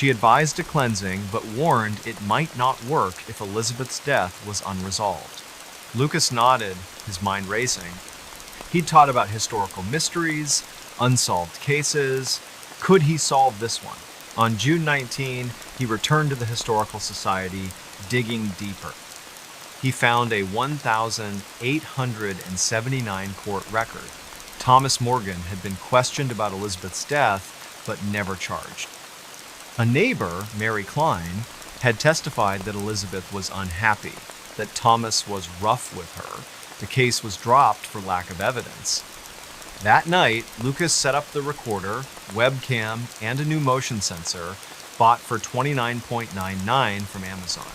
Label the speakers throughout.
Speaker 1: She advised a cleansing, but warned it might not work if Elizabeth's death was unresolved. Lucas nodded, his mind racing. He'd taught about historical mysteries, unsolved cases. Could he solve this one? On June 19, he returned to the Historical Society, digging deeper. He found a 1,879 court record. Thomas Morgan had been questioned about Elizabeth's death, but never charged. A neighbor, Mary Klein, had testified that Elizabeth was unhappy, that Thomas was rough with her. The case was dropped for lack of evidence. That night, Lucas set up the recorder, webcam, and a new motion sensor, bought for $29.99 from Amazon.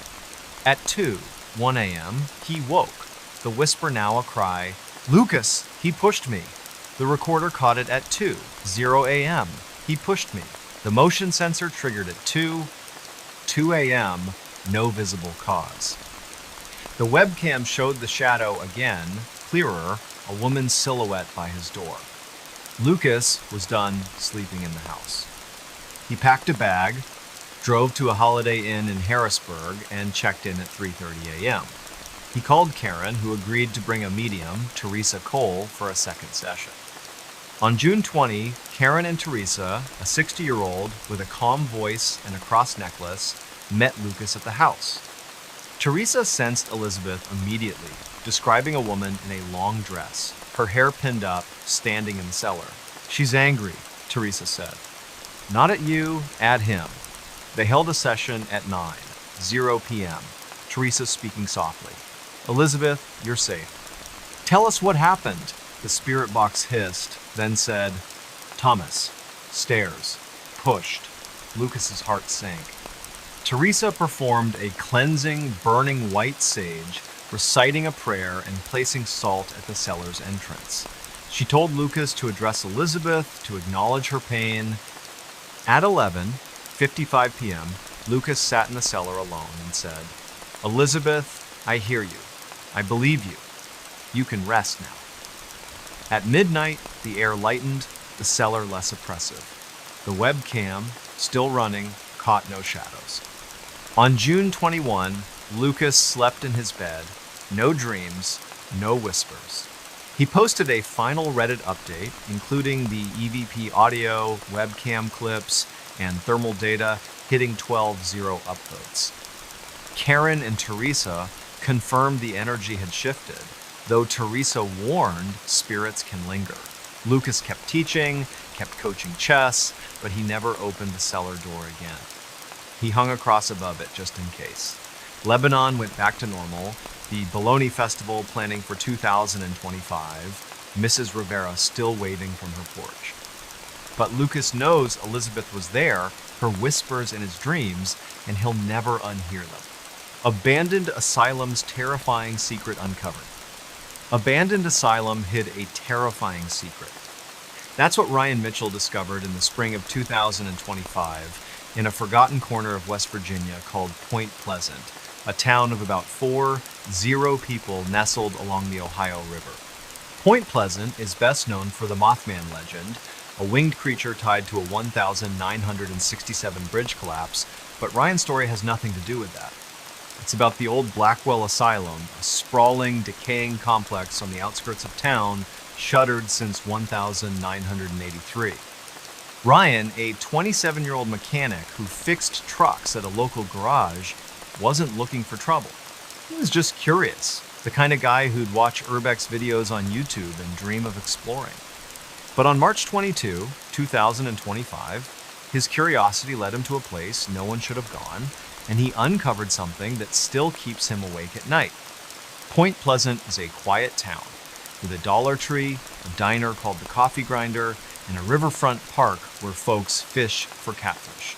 Speaker 1: At 1 a.m., he woke. The whisper now a cry, "Lucas, he pushed me." The recorder caught it at 2:00 a.m. He pushed me. The motion sensor triggered at 2 a.m., no visible cause. The webcam showed the shadow again, clearer, a woman's silhouette by his door. Lucas was done sleeping in the house. He packed a bag, drove to a Holiday Inn in Harrisburg, and checked in at 3:30 a.m. He called Karen, who agreed to bring a medium, Teresa Cole, for a second session. On June 20, Karen and Teresa, a 60-year-old with a calm voice and a cross necklace, met Lucas at the house. Teresa sensed Elizabeth immediately, describing a woman in a long dress, her hair pinned up, standing in the cellar. "She's angry," Teresa said. "Not at you, at him." They held a session at 9:00 p.m., Teresa speaking softly. "Elizabeth, you're safe." "Tell us what happened," the spirit box hissed, then said, "Thomas, stairs, pushed." Lucas's heart sank. Teresa performed a cleansing, burning white sage, reciting a prayer and placing salt at the cellar's entrance. She told Lucas to address Elizabeth, to acknowledge her pain. At 11:55 p.m., Lucas sat in the cellar alone and said, "Elizabeth, I hear you. I believe you. You can rest now." At midnight, the air lightened, the cellar less oppressive. The webcam, still running, caught no shadows. On June 21, Lucas slept in his bed, no dreams, no whispers. He posted a final Reddit update, including the EVP audio, webcam clips, and thermal data, hitting 12,000 upvotes. Karen and Teresa confirmed the energy had shifted, though Teresa warned spirits can linger. Lucas kept teaching, kept coaching chess, but he never opened the cellar door again. He hung a cross above it just in case. Lebanon went back to normal, the Bologna Festival planning for 2025, Mrs. Rivera still waving from her porch. But Lucas knows Elizabeth was there, her whispers in his dreams, and he'll never unhear them. Abandoned Asylum's terrifying secret uncovered. Abandoned Asylum hid a terrifying secret. That's what Ryan Mitchell discovered in the spring of 2025 in a forgotten corner of West Virginia called Point Pleasant, a town of about 40 people nestled along the Ohio River. Point Pleasant is best known for the Mothman legend, a winged creature tied to a 1,967 bridge collapse, but Ryan's story has nothing to do with that. It's about the old Blackwell Asylum, a sprawling, decaying complex on the outskirts of town, shuttered since 1983. Ryan, a 27-year-old mechanic who fixed trucks at a local garage, wasn't looking for trouble. He was just curious, the kind of guy who'd watch Urbex videos on YouTube and dream of exploring. But on March 22, 2025, his curiosity led him to a place no one should have gone, and he uncovered something that still keeps him awake at night. Point Pleasant is a quiet town, with a Dollar Tree, a diner called the Coffee Grinder, and a riverfront park where folks fish for catfish.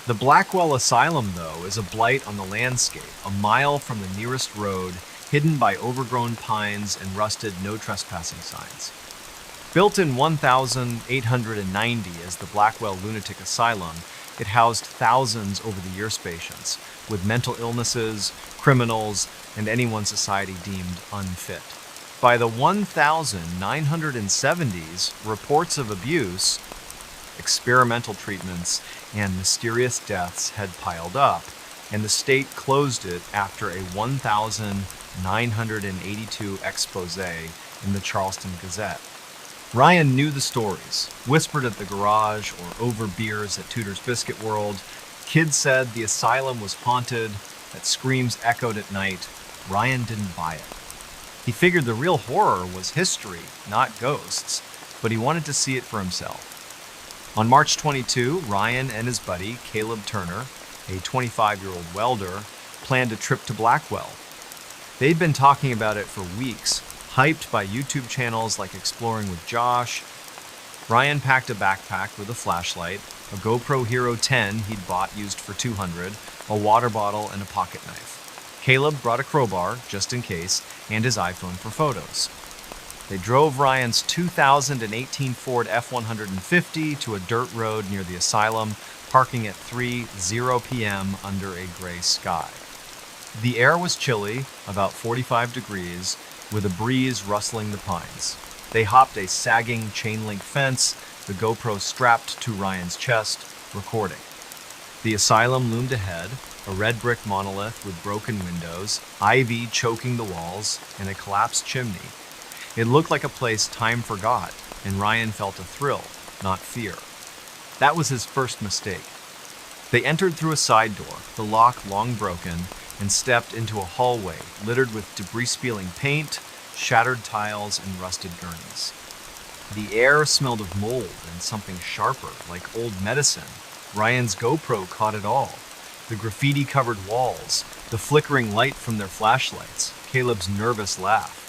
Speaker 1: The Blackwell Asylum, though, is a blight on the landscape, a mile from the nearest road, hidden by overgrown pines and rusted no trespassing signs. Built in 1890 as the Blackwell Lunatic Asylum, it housed thousands over the years patients, with mental illnesses, criminals, and anyone society deemed unfit. By the 1970s, reports of abuse experimental treatments, and mysterious deaths had piled up, and the state closed it after a 1,982 expose in the Charleston Gazette. Ryan knew the stories, whispered at the garage or over beers at Tudor's Biscuit World. Kids said the asylum was haunted, that screams echoed at night. Ryan didn't buy it. He figured the real horror was history, not ghosts, but he wanted to see it for himself. On March 22, Ryan and his buddy, Caleb Turner, a 25-year-old welder, planned a trip to Blackwell. They'd been talking about it for weeks, hyped by YouTube channels like Exploring with Josh. Ryan packed a backpack with a flashlight, a GoPro Hero 10 he'd bought used for $200, a water bottle, and a pocket knife. Caleb brought a crowbar, just in case, and his iPhone for photos. They drove Ryan's 2018 Ford F-150 to a dirt road near the asylum, parking at 3:00 p.m. under a gray sky. The air was chilly, about 45 degrees, with a breeze rustling the pines. They hopped a sagging chain-link fence, the GoPro strapped to Ryan's chest, recording. The asylum loomed ahead, a red brick monolith with broken windows, ivy choking the walls, and a collapsed chimney. It looked like a place time forgot, and Ryan felt a thrill, not fear. That was his first mistake. They entered through a side door, the lock long broken, and stepped into a hallway littered with debris-spilling paint, shattered tiles, and rusted gurneys. The air smelled of mold and something sharper, like old medicine. Ryan's GoPro caught it all. The graffiti-covered walls, the flickering light from their flashlights, Caleb's nervous laugh.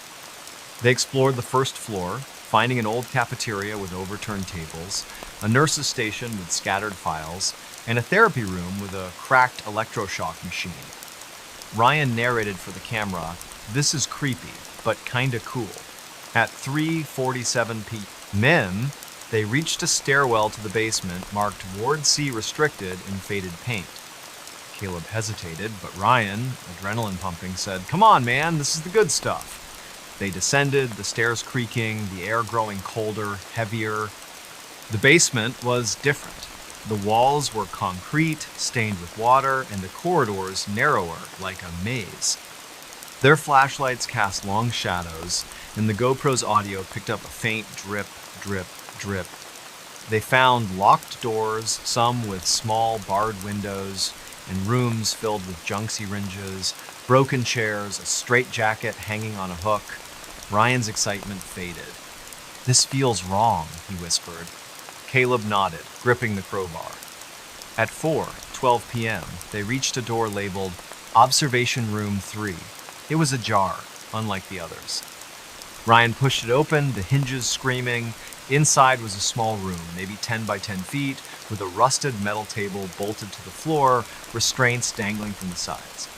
Speaker 1: They explored the first floor, finding an old cafeteria with overturned tables, a nurse's station with scattered files, and a therapy room with a cracked electroshock machine. Ryan narrated for the camera, "This is creepy, but kinda cool." At 3:47 p.m., they reached a stairwell to the basement marked Ward C restricted in faded paint. Caleb hesitated, but Ryan, adrenaline pumping, said, "Come on, man, this is the good stuff." They descended, the stairs creaking, the air growing colder, heavier. The basement was different. The walls were concrete, stained with water, and the corridors narrower, like a maze. Their flashlights cast long shadows, and the GoPro's audio picked up a faint drip, drip, drip. They found locked doors, some with small barred windows, and rooms filled with junk syringes, broken chairs, a straitjacket hanging on a hook. Ryan's excitement faded. "This feels wrong," he whispered. Caleb nodded, gripping the crowbar. At 4:12 p.m., they reached a door labeled Observation Room 3. It was ajar, unlike the others. Ryan pushed it open, the hinges screaming. Inside was a small room, maybe 10 by 10 feet, with a rusted metal table bolted to the floor, restraints dangling from the sides.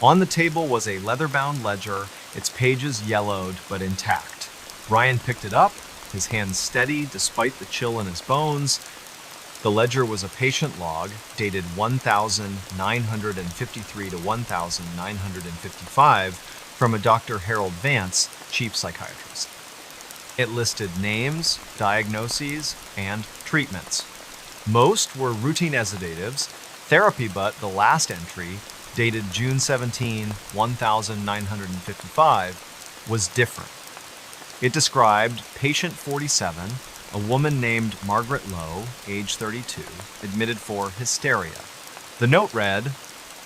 Speaker 1: On the table was a leather-bound ledger, its pages yellowed but intact. Ryan picked it up, his hands steady despite the chill in his bones. The ledger was a patient log, dated 1953 to 1955, from a Dr. Harold Vance, chief psychiatrist. It listed names, diagnoses, and treatments. Most were routine sedatives, therapy, but the last entry, dated June 17, 1955, was different. It described patient 47, a woman named Margaret Lowe, age 32, admitted for hysteria. The note read,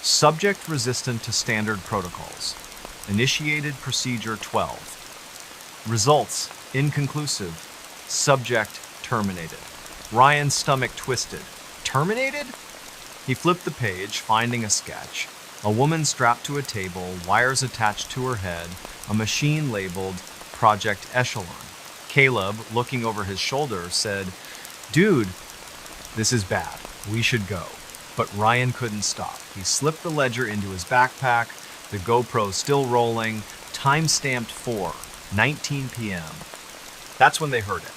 Speaker 1: "Subject resistant to standard protocols. Initiated procedure 12. Results inconclusive. Subject terminated." Ryan's stomach twisted. Terminated? He flipped the page, finding a sketch. A woman strapped to a table, wires attached to her head, a machine labeled Project Echelon. Caleb, looking over his shoulder, said, "Dude, this is bad. We should go." But Ryan couldn't stop. He slipped the ledger into his backpack, the GoPro still rolling, time-stamped 4:19 p.m. That's when they heard it.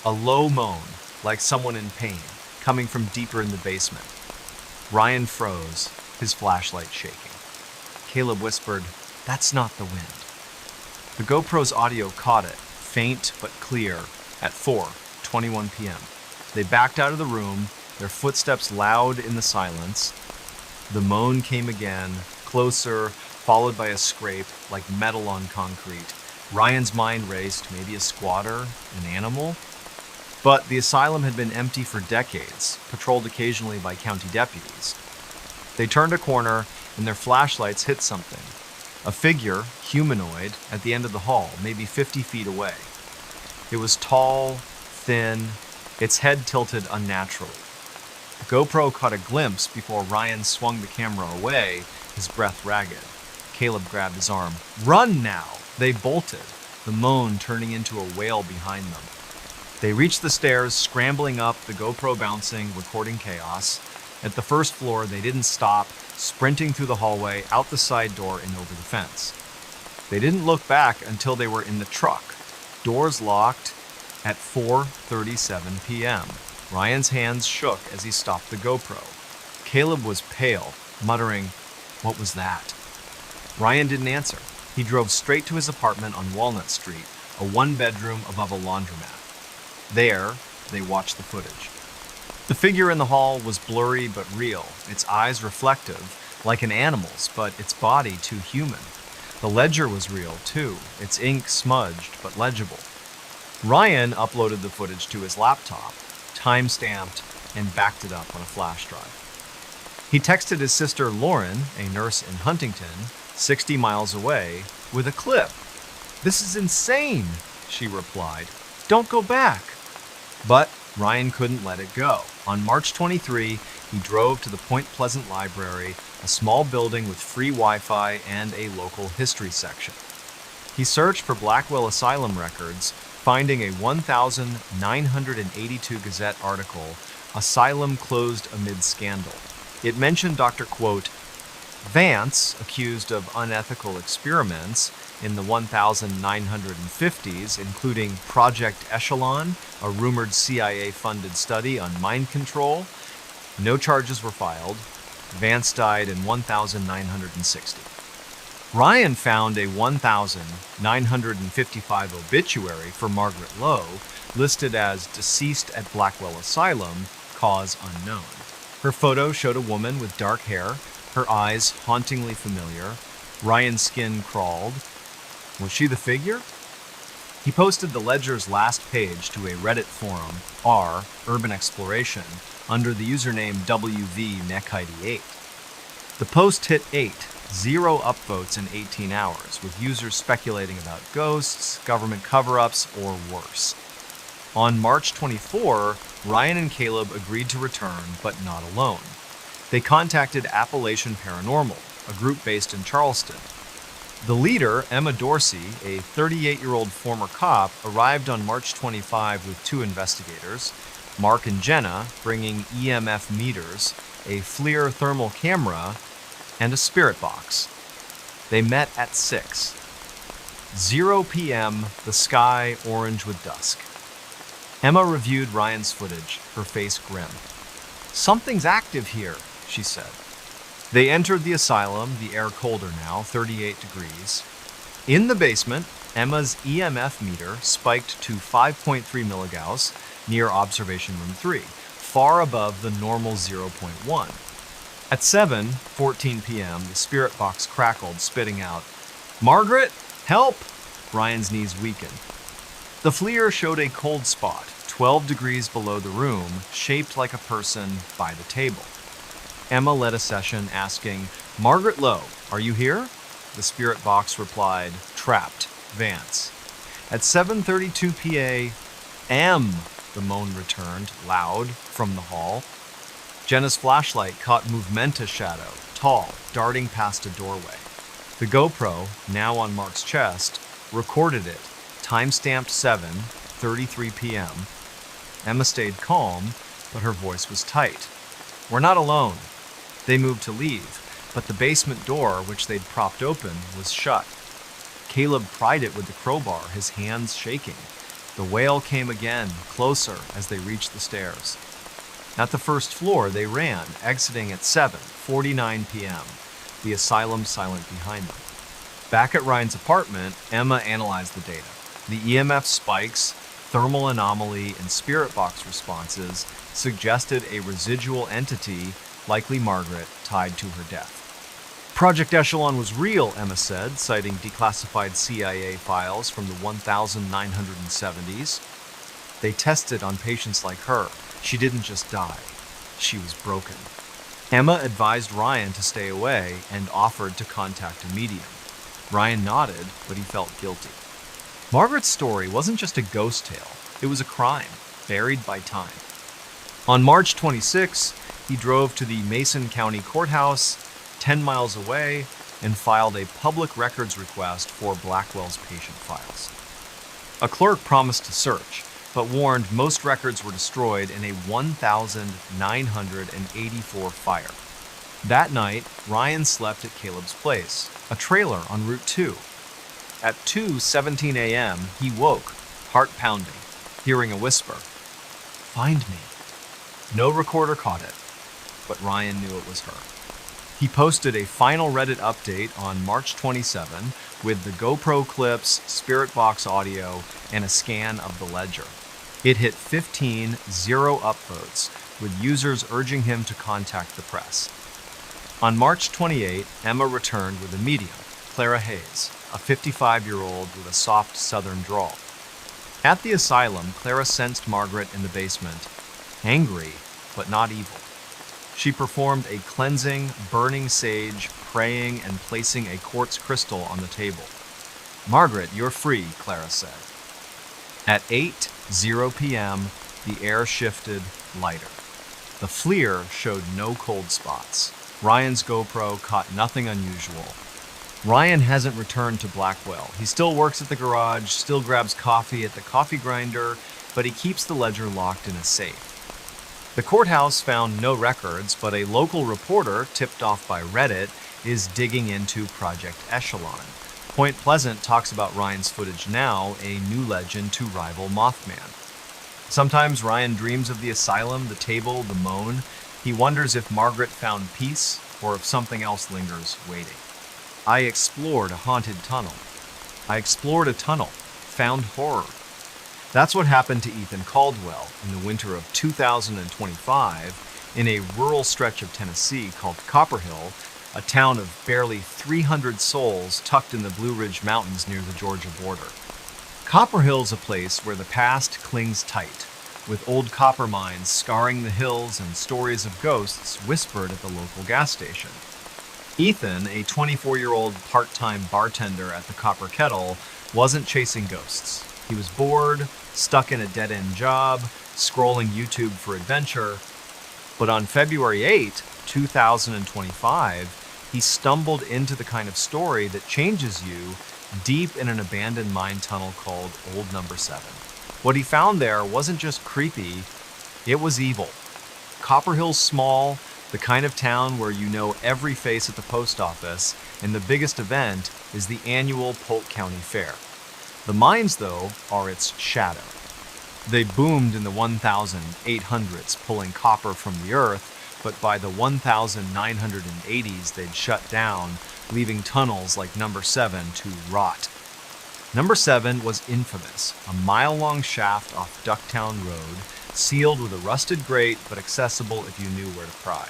Speaker 1: A low moan, like someone in pain, coming from deeper in the basement. Ryan froze, his flashlight shaking. Caleb whispered, "That's not the wind." The GoPro's audio caught it, faint but clear, at 4:21 p.m. They backed out of the room, their footsteps loud in the silence. The moan came again, closer, followed by a scrape like metal on concrete. Ryan's mind raced, maybe a squatter, an animal? But the asylum had been empty for decades, patrolled occasionally by county deputies. They turned a corner, and their flashlights hit something. A figure, humanoid, at the end of the hall, maybe 50 feet away. It was tall, thin, its head tilted unnaturally. The GoPro caught a glimpse before Ryan swung the camera away, his breath ragged. Caleb grabbed his arm. "Run now!" They bolted, the moan turning into a wail behind them. They reached the stairs, scrambling up, the GoPro bouncing, recording chaos. At the first floor, they didn't stop, sprinting through the hallway, out the side door, and over the fence. They didn't look back until they were in the truck. Doors locked at 4:37 p.m. Ryan's hands shook as he stopped the GoPro. Caleb was pale, muttering, "What was that?" Ryan didn't answer. He drove straight to his apartment on Walnut Street, a one-bedroom above a laundromat. There, they watched the footage. The figure in the hall was blurry but real, its eyes reflective, like an animal's, but its body too human. The ledger was real, too, its ink smudged but legible. Ryan uploaded the footage to his laptop, time-stamped, and backed it up on a flash drive. He texted his sister Lauren, a nurse in Huntington, 60 miles away, with a clip. "This is insane," she replied. "Don't go back." But Ryan couldn't let it go. On March 23, he drove to the Point Pleasant Library, a small building with free Wi-Fi and a local history section. He searched for Blackwell Asylum records, finding a 1982 Gazette article, "Asylum Closed Amid Scandal." It mentioned Dr. Vance, accused of unethical experiments in the 1950s, including Project Echelon, a rumored CIA-funded study on mind control. No charges were filed. Vance died in 1960. Ryan found a 1955 obituary for Margaret Lowe, listed as deceased at Blackwell Asylum, cause unknown. Her photo showed a woman with dark hair, her eyes hauntingly familiar. Ryan's skin crawled. Was she the figure? He posted the ledger's last page to a Reddit forum, r Urban Exploration, under the username WVMech88. The post hit 0 upvotes in 18 hours, with users speculating about ghosts, government cover-ups, or worse. On March 24, Ryan and Caleb agreed to return, but not alone. They contacted Appalachian Paranormal, a group based in Charleston. The leader, Emma Dorsey, a 38-year-old former cop, arrived on March 25 with 2 investigators, Mark and Jenna, bringing EMF meters, a FLIR thermal camera, and a spirit box. They met at 0 p.m., the sky orange with dusk. Emma reviewed Ryan's footage, her face grim. "Something's active here," she said. They entered the asylum, the air colder now, 38 degrees. In the basement, Emma's EMF meter spiked to 5.3 milligauss near observation room 3, far above the normal 0.1. At 7:14 p.m., the spirit box crackled, spitting out, "Margaret, help!" Ryan's knees weakened. The FLIR showed a cold spot, 12 degrees below the room, shaped like a person by the table. Emma led a session asking, "Margaret Lowe, are you here?" The spirit box replied, "Trapped, Vance." At 7:32 p.m., the moan returned, loud, from the hall. Jenna's flashlight caught Movementa shadow, tall, darting past a doorway. The GoPro, now on Mark's chest, recorded it, time-stamped 7:33 p.m. Emma stayed calm, but her voice was tight. "We're not alone." They moved to leave, but the basement door, which they'd propped open, was shut. Caleb pried it with the crowbar, his hands shaking. The wail came again, closer, as they reached the stairs. At the first floor, they ran, exiting at 7:49 p.m., the asylum silent behind them. Back at Ryan's apartment, Emma analyzed the data. The EMF spikes, thermal anomaly, and spirit box responses suggested a residual entity, likely Margaret, tied to her death. Project Echelon was real, Emma said, citing declassified CIA files from the 1970s. They tested on patients like her. She didn't just die. She was broken. Emma advised Ryan to stay away and offered to contact a medium. Ryan nodded, but he felt guilty. Margaret's story wasn't just a ghost tale. It was a crime, buried by time. On March 26, he drove to the Mason County Courthouse, 10 miles away, and filed a public records request for Blackwell's patient files. A clerk promised to search, but warned most records were destroyed in a 1,984 fire. That night, Ryan slept at Caleb's place, a trailer on Route 2. At 2:17 a.m., he woke, heart pounding, hearing a whisper, "Find me." No recorder caught it, but Ryan knew it was her. He posted a final Reddit update on March 27 with the GoPro clips, Spirit Box audio, and a scan of the ledger. It hit 15 zero upvotes, with users urging him to contact the press. On March 28, Emma returned with a medium, Clara Hayes, a 55-year-old with a soft southern drawl. At the asylum, Clara sensed Margaret in the basement, angry but not evil. She performed a cleansing, burning sage, praying and placing a quartz crystal on the table. "Margaret, you're free," Clara said. At 8:00 p.m., the air shifted lighter. The FLIR showed no cold spots. Ryan's GoPro caught nothing unusual. Ryan hasn't returned to Blackwell. He still works at the garage, still grabs coffee at the coffee grinder, but he keeps the ledger locked in a safe. The courthouse found no records, but a local reporter, tipped off by Reddit, is digging into Project Echelon. Point Pleasant talks about Ryan's footage now, a new legend to rival Mothman. Sometimes Ryan dreams of the asylum, the table, the moan. He wonders if Margaret found peace or if something else lingers waiting. "I explored a haunted tunnel. I explored a tunnel, found horror." That's what happened to Ethan Caldwell in the winter of 2025 in a rural stretch of Tennessee called Copperhill, a town of barely 300 souls tucked in the Blue Ridge Mountains near the Georgia border. Copperhill's a place where the past clings tight, with old copper mines scarring the hills and stories of ghosts whispered at the local gas station. Ethan, a 24-year-old part-time bartender at the Copper Kettle, wasn't chasing ghosts. He was bored, stuck in a dead-end job, scrolling YouTube for adventure. But on February 8, 2025, he stumbled into the kind of story that changes you deep in an abandoned mine tunnel called Old Number 7. What he found there wasn't just creepy, it was evil. Copperhill's small, the kind of town where you know every face at the post office, and the biggest event is the annual Polk County Fair. The mines, though, are its shadow. They boomed in the 1800s, pulling copper from the earth, but by the 1980s they'd shut down, leaving tunnels like Number 7 to rot. Number 7 was infamous, a mile-long shaft off Ducktown Road, sealed with a rusted grate but accessible if you knew where to pry.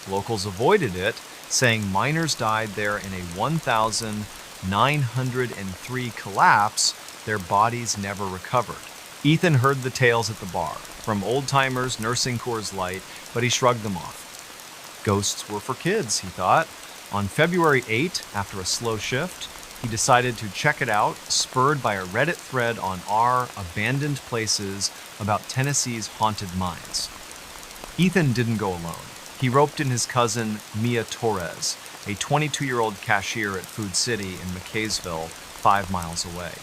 Speaker 1: Locals avoided it, saying miners died there in a 1903 collapse, their bodies never recovered. Ethan heard the tales at the bar, from old-timers nursing Coors Light, but he shrugged them off. Ghosts were for kids, he thought. On February 8, after a slow shift, he decided to check it out, spurred by a Reddit thread on r abandoned places about Tennessee's haunted mines. Ethan didn't go alone. He roped in his cousin, Mia Torres, a 22-year-old cashier at Food City in McKaysville, 5 miles away.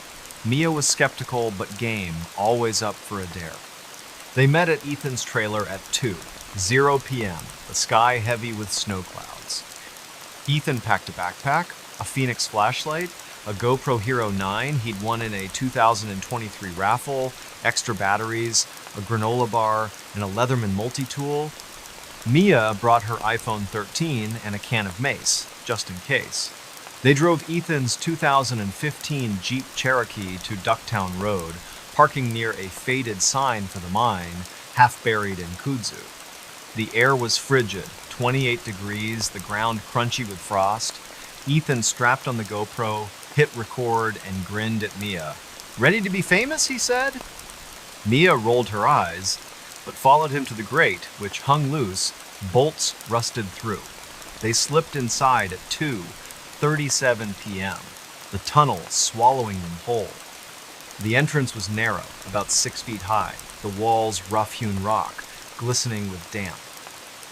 Speaker 1: Mia was skeptical but game, always up for a dare. They met at Ethan's trailer at 2:00 p.m., the sky heavy with snow clouds. Ethan packed a backpack, a Phoenix flashlight, a GoPro Hero 9 he'd won in a 2023 raffle, extra batteries, a granola bar, and a Leatherman multi-tool. Mia brought her iPhone 13 and a can of mace, just in case. They drove Ethan's 2015 Jeep Cherokee to Ducktown Road, parking near a faded sign for the mine, half buried in kudzu. The air was frigid, 28 degrees, the ground crunchy with frost. Ethan strapped on the GoPro, hit record, and grinned at Mia. "Ready to be famous?" he said. Mia rolled her eyes, but followed him to the grate, which hung loose, bolts rusted through. They slipped inside at 2:37 p.m., the tunnel swallowing them whole. The entrance was narrow, about 6 feet high, the walls rough-hewn rock, glistening with damp.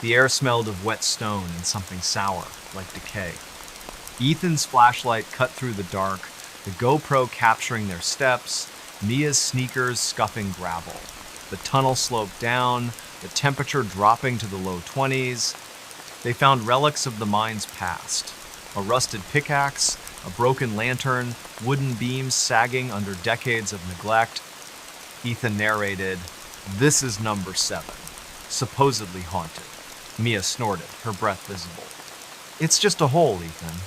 Speaker 1: The air smelled of wet stone and something sour, like decay. Ethan's flashlight cut through the dark, the GoPro capturing their steps, Mia's sneakers scuffing gravel. The tunnel sloped down, the temperature dropping to the low 20s. They found relics of the mine's past. A rusted pickaxe, a broken lantern, wooden beams sagging under decades of neglect. Ethan narrated, "This is number 7, supposedly haunted." Mia snorted, her breath visible. "It's just a hole, Ethan."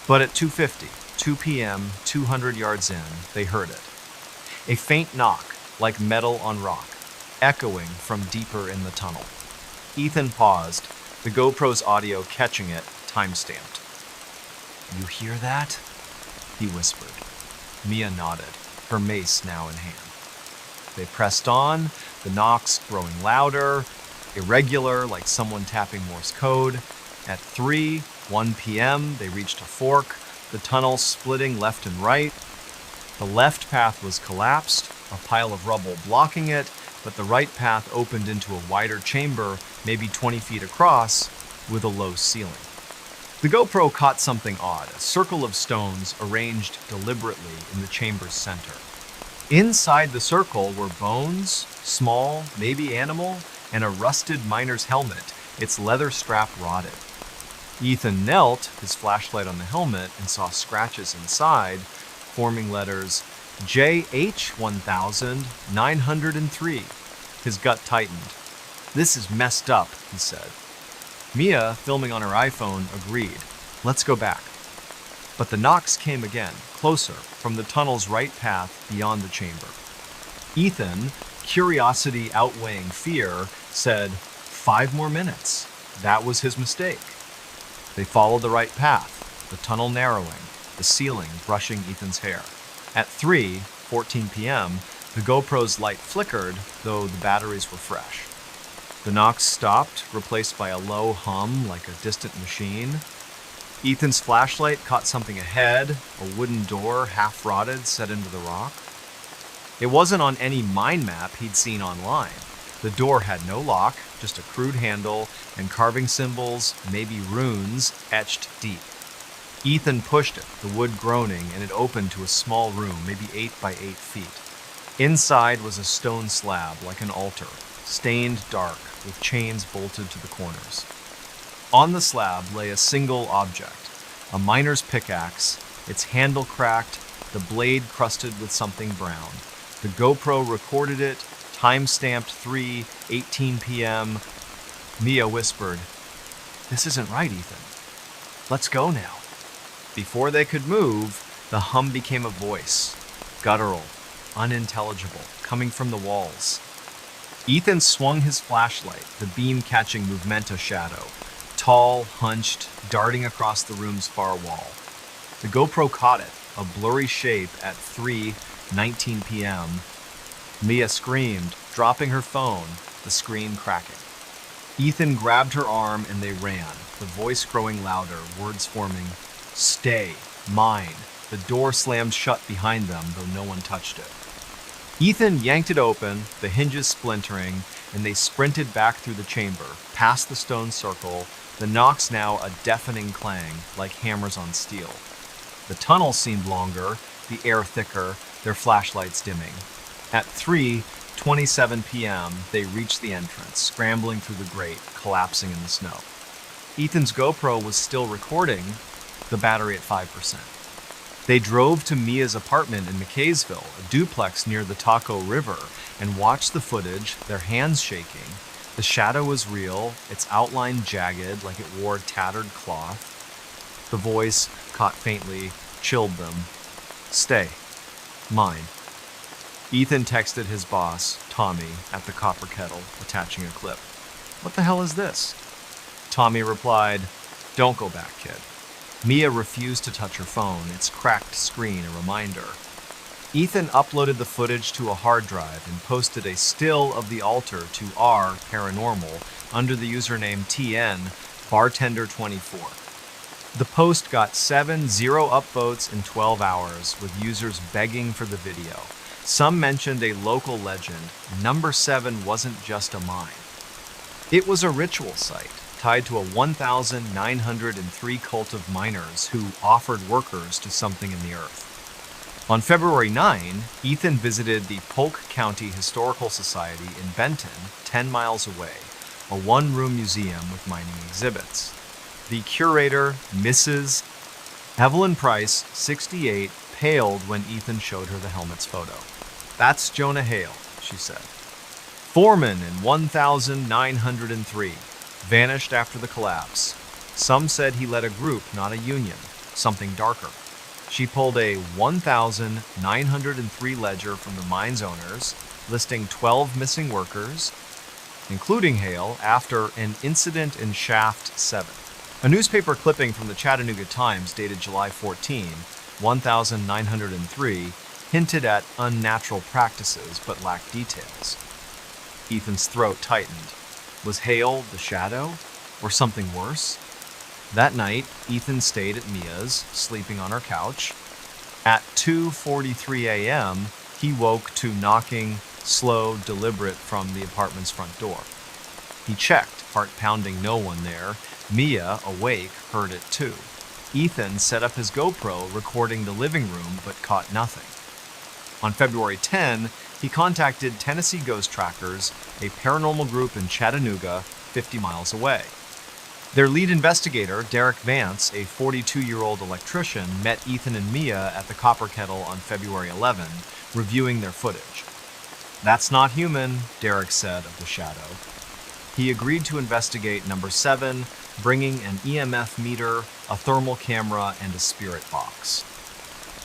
Speaker 1: But at 2:50, 2 p.m., 200 yards in, they heard it. A faint knock, like metal on rock, echoing from deeper in the tunnel. Ethan paused, the GoPro's audio catching it, time-stamped. "You hear that?" he whispered. Mia nodded, her mace now in hand. They pressed on, the knocks growing louder, irregular, like someone tapping Morse code. At 3:01 p.m., they reached a fork, the tunnel splitting left and right. The left path was collapsed, a pile of rubble blocking it, but the right path opened into a wider chamber, maybe 20 feet across, with a low ceiling. The GoPro caught something odd, a circle of stones arranged deliberately in the chamber's center. Inside the circle were bones, small, maybe animal, and a rusted miner's helmet, its leather strap rotted. Ethan knelt, his flashlight on the helmet, and saw scratches inside, forming letters JH1903. His gut tightened. "This is messed up," he said. Mia, filming on her iPhone, agreed. "Let's go back." But the knocks came again, closer, from the tunnel's right path beyond the chamber. Ethan, curiosity outweighing fear, said, 5 more minutes. That was his mistake. They followed the right path, the tunnel narrowing, the ceiling brushing Ethan's hair. At 3:14 p.m., the GoPro's light flickered, though the batteries were fresh. The knocks stopped, replaced by a low hum like a distant machine. Ethan's flashlight caught something ahead, a wooden door, half rotted, set into the rock. It wasn't on any mine map he'd seen online. The door had no lock, just a crude handle and carving symbols, maybe runes, etched deep. Ethan pushed it, the wood groaning, and it opened to a small room, maybe 8 by 8 feet. Inside was a stone slab, like an altar, stained dark, with chains bolted to the corners. On the slab lay a single object, a miner's pickaxe, its handle cracked, the blade crusted with something brown. The GoPro recorded it, time-stamped 3:18 p.m. Mia whispered, "This isn't right, Ethan. Let's go now." Before they could move, the hum became a voice, guttural, unintelligible, coming from the walls. Ethan swung his flashlight, the beam catching Movemento shadow, tall, hunched, darting across the room's far wall. The GoPro caught it, a blurry shape at 3:19 p.m. Mia screamed, dropping her phone, the screen cracking. Ethan grabbed her arm and they ran, the voice growing louder, words forming, "Stay, mine." The door slammed shut behind them, though no one touched it. Ethan yanked it open, the hinges splintering, and they sprinted back through the chamber, past the stone circle, the knocks now a deafening clang, like hammers on steel. The tunnel seemed longer, the air thicker, their flashlights dimming. At 3:27 p.m., they reached the entrance, scrambling through the grate, collapsing in the snow. Ethan's GoPro was still recording, the battery at 5%. They drove to Mia's apartment in McKaysville, a duplex near the Taco River, and watched the footage, their hands shaking. The shadow was real, its outline jagged like it wore tattered cloth. The voice, caught faintly, chilled them. "Stay. Mine." Ethan texted his boss, Tommy, at the Copper Kettle, attaching a clip. "What the hell is this?" Tommy replied, "Don't go back, kid." Mia refused to touch her phone, its cracked screen a reminder. Ethan uploaded the footage to a hard drive and posted a still of the altar to R Paranormal under the username TN Bartender24. The post got 7 upvotes in 12 hours, with users begging for the video. Some mentioned a local legend: Number 7 wasn't just a mine. It was a ritual site tied to a 1,903 cult of miners who offered workers to something in the earth. On February 9, Ethan visited the Polk County Historical Society in Benton, 10 miles away, a one-room museum with mining exhibits. The curator, Mrs. Evelyn Price, 68, paled when Ethan showed her the helmet's photo. "That's Jonah Hale," she said. "Foreman in 1903, vanished after the collapse. Some said he led a group, not a union, something darker." She pulled a 1903 ledger from the mine's owners, listing 12 missing workers, including Hale, after an incident in Shaft 7. A newspaper clipping from the Chattanooga Times dated July 14, 1903, hinted at unnatural practices but lacked details. Ethan's throat tightened. Was Hale the shadow, or something worse? That night, Ethan stayed at Mia's, sleeping on her couch. At 2:43 a.m., he woke to knocking, slow, deliberate, from the apartment's front door. He checked, heart pounding, no one there. Mia, awake, heard it too. Ethan set up his GoPro, recording the living room, but caught nothing. On February 10, he contacted Tennessee Ghost Trackers, a paranormal group in Chattanooga, 50 miles away. Their lead investigator, Derek Vance, a 42-year-old electrician, met Ethan and Mia at the Copper Kettle on February 11, reviewing their footage. "That's not human," Derek said of the shadow. He agreed to investigate Number 7, bringing an EMF meter, a thermal camera, and a spirit box.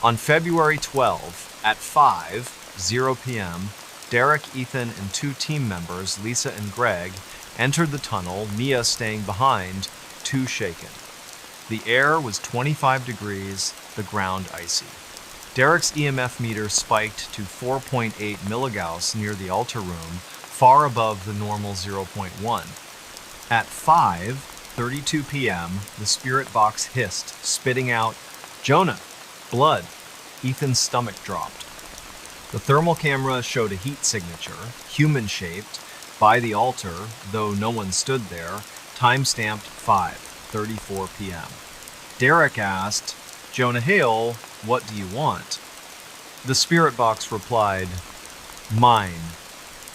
Speaker 1: On February 12, at 5:00 p.m., Derek, Ethan, and 2 team members, Lisa and Greg, entered the tunnel, Mia staying behind, too shaken. The air was 25 degrees, the ground icy. Derek's EMF meter spiked to 4.8 milligauss near the altar room, far above the normal 0.1. At 5:32 p.m., the spirit box hissed, spitting out, "Jonah, blood." Ethan's stomach dropped. The thermal camera showed a heat signature, human-shaped, by the altar, though no one stood there, time-stamped 5:34 p.m. Derek asked, "Jonah Hale, what do you want?" The spirit box replied, "Mine,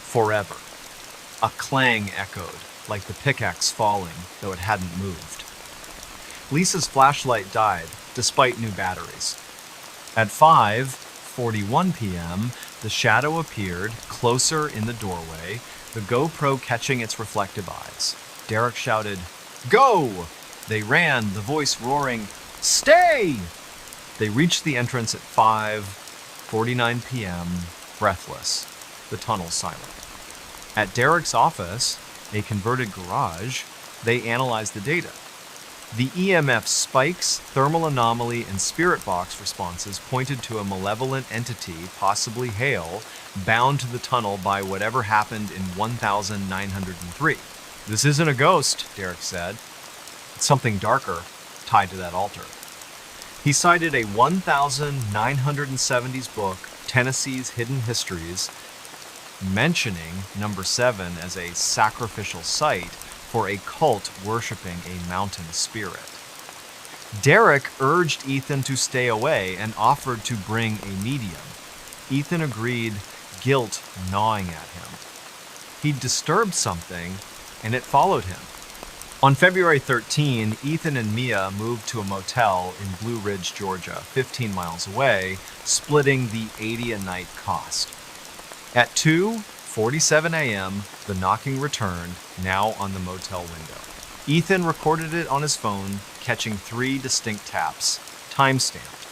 Speaker 1: forever." A clang echoed, like the pickaxe falling, though it hadn't moved. Lisa's flashlight died, despite new batteries. At 5:41 p.m., the shadow appeared, closer in the doorway, the GoPro catching its reflective eyes. Derek shouted, "Go!" They ran, the voice roaring, "Stay!" They reached the entrance at 5:49 p.m., breathless, the tunnel silent. At Derek's office, a converted garage, they analyzed the data. The EMF spikes, thermal anomaly, and spirit box responses pointed to a malevolent entity, possibly Hale, bound to the tunnel by whatever happened in 1903. "This isn't a ghost," Derek said. "It's something darker, tied to that altar." He cited a 1970s book, Tennessee's Hidden Histories, mentioning Number 7 as a sacrificial site for a cult worshiping a mountain spirit. Derek urged Ethan to stay away and offered to bring a medium. Ethan agreed, guilt gnawing at him. He'd disturbed something, and it followed him. On February 13, Ethan and Mia moved to a motel in Blue Ridge, Georgia, 15 miles away, splitting the $80 a night cost. At 2:47 a.m., the knocking returned, now on the motel window. Ethan recorded it on his phone, catching 3 distinct taps, time-stamped.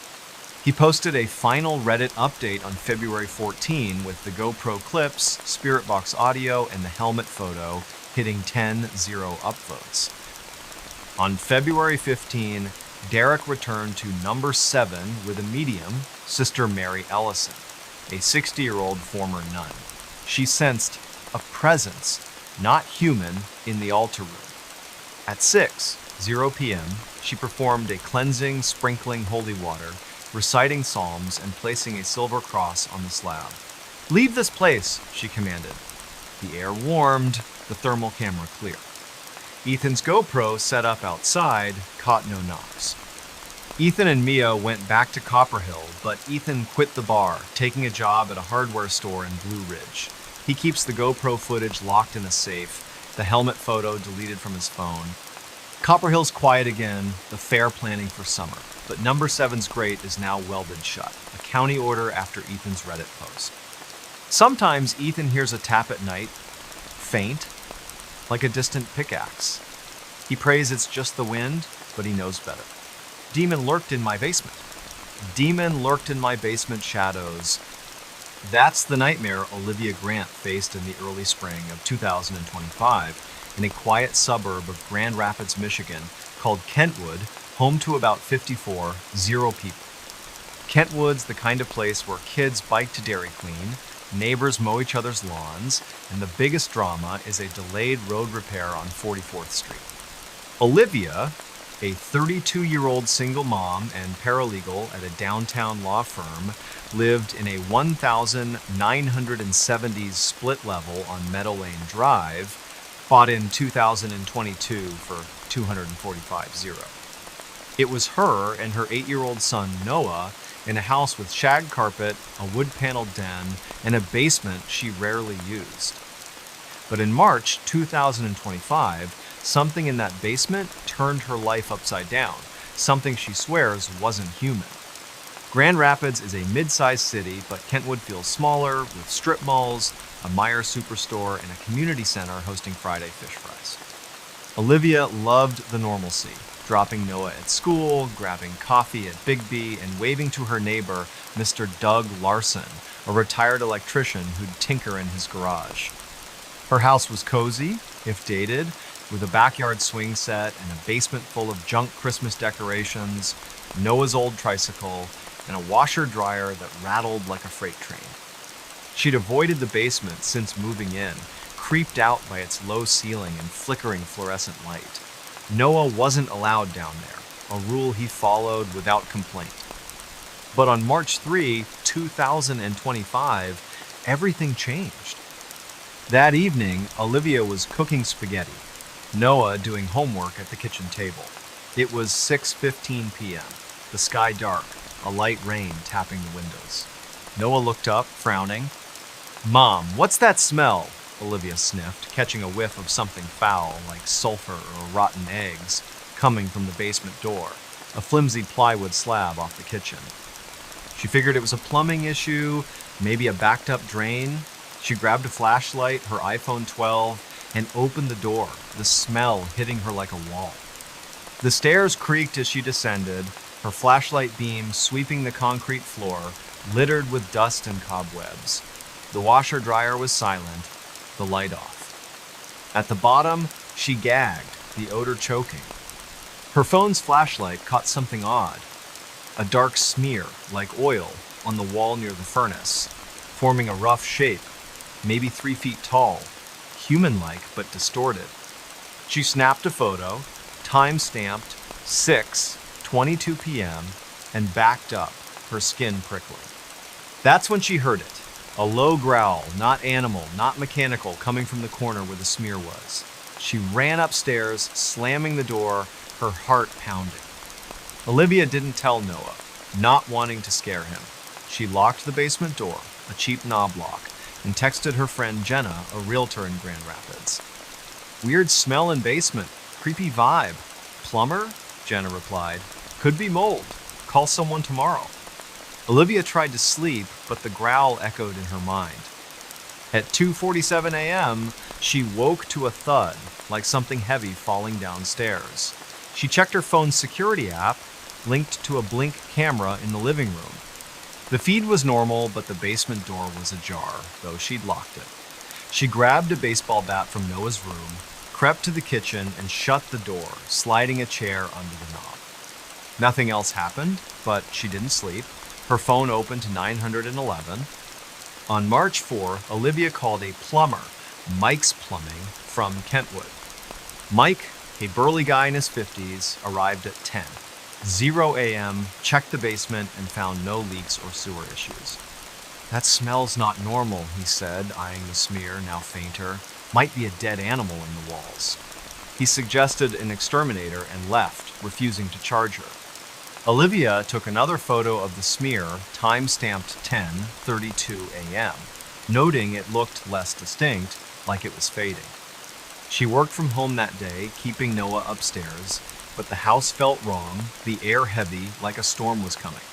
Speaker 1: He posted a final Reddit update on February 14 with the GoPro clips, Spirit Box audio, and the helmet photo hitting 10,000 upvotes. On February 15, Derek returned to number 7 with a medium, Sister Mary Ellison, a 60-year-old former nun. She sensed a presence, not human, in the altar room. At 6:00 p.m., she performed a cleansing, sprinkling holy water, reciting psalms and placing a silver cross on the slab. "Leave this place," she commanded. The air warmed, the thermal camera clear. Ethan's GoPro set up outside caught no knocks. Ethan and Mia went back to Copperhill, but Ethan quit the bar, taking a job at a hardware store in Blue Ridge. He keeps the GoPro footage locked in a safe, the helmet photo deleted from his phone. Copperhill's quiet again, the fair planning for summer. But number 7's grate is now welded shut, a county order after Ethan's Reddit post. Sometimes Ethan hears a tap at night, faint, like a distant pickaxe. He prays it's just the wind, but he knows better. Demon lurked in my basement. Demon lurked in my basement shadows. That's the nightmare Olivia Grant faced in the early spring of 2025 in a quiet suburb of Grand Rapids, Michigan, called Kentwood, home to about 54,000 people. Kentwood's the kind of place where kids bike to Dairy Queen, neighbors mow each other's lawns, and the biggest drama is a delayed road repair on 44th Street. Olivia, a 32-year-old single mom and paralegal at a downtown law firm, lived in a 1,970s split level on Meadow Lane Drive, bought in 2022 for $245,000. It was her and her 8-year-old son Noah in a house with shag carpet, a wood-paneled den, and a basement she rarely used. But in March 2025, something in that basement turned her life upside down, something she swears wasn't human. Grand Rapids is a mid-sized city, but Kentwood feels smaller, with strip malls, a Meijer superstore, and a community center hosting Friday fish fries. Olivia loved the normalcy, dropping Noah at school, grabbing coffee at Bigby, and waving to her neighbor, Mr. Doug Larson, a retired electrician who'd tinker in his garage. Her house was cozy, if dated, with a backyard swing set and a basement full of junk Christmas decorations, Noah's old tricycle, and a washer-dryer that rattled like a freight train. She'd avoided the basement since moving in, creeped out by its low ceiling and flickering fluorescent light. Noah wasn't allowed down there, a rule he followed without complaint. But on March 3, 2025, everything changed. That evening, Olivia was cooking spaghetti, Noah doing homework at the kitchen table. It was 6:15 p.m., the sky dark, a light rain tapping the windows. Noah looked up, frowning. "Mom, what's that smell?" Olivia sniffed, catching a whiff of something foul, like sulfur or rotten eggs, coming from the basement door, a flimsy plywood slab off the kitchen. She figured it was a plumbing issue, maybe a backed-up drain. She grabbed a flashlight, her iPhone 12, and opened the door, the smell hitting her like a wall. The stairs creaked as she descended, her flashlight beam sweeping the concrete floor, littered with dust and cobwebs. The washer-dryer was silent, the light off. At the bottom, she gagged, the odor choking. Her phone's flashlight caught something odd, a dark smear, like oil, on the wall near the furnace, forming a rough shape, maybe 3 feet tall, human-like but distorted. She snapped a photo, time-stamped 6:22 p.m., and backed up, her skin prickling. That's when she heard it. A low growl, not animal, not mechanical, coming from the corner where the smear was. She ran upstairs, slamming the door, her heart pounding. Olivia didn't tell Noah, not wanting to scare him. She locked the basement door, a cheap knob lock, and texted her friend Jenna, a realtor in Grand Rapids. "Weird smell in basement, creepy vibe. Plumber?" Jenna replied. "Could be mold. Call someone tomorrow." Olivia tried to sleep, but the growl echoed in her mind. At 2:47 a.m., she woke to a thud, like something heavy falling downstairs. She checked her phone's security app, linked to a Blink camera in the living room. The feed was normal, but the basement door was ajar, though she'd locked it. She grabbed a baseball bat from Noah's room, crept to the kitchen, and shut the door, sliding a chair under the knob. Nothing else happened, but she didn't sleep. Her phone opened to 911. On March 4, Olivia called a plumber, Mike's Plumbing, from Kentwood. Mike, a burly guy in his 50s, arrived at 10:00 a.m., checked the basement, and found no leaks or sewer issues. "That smell's not normal," he said, eyeing the smear, now fainter. "Might be a dead animal in the walls." He suggested an exterminator and left, refusing to charge her. Olivia took another photo of the smear, time-stamped 10:32 a.m., noting it looked less distinct, like it was fading. She worked from home that day, keeping Noah upstairs, but the house felt wrong, the air heavy, like a storm was coming.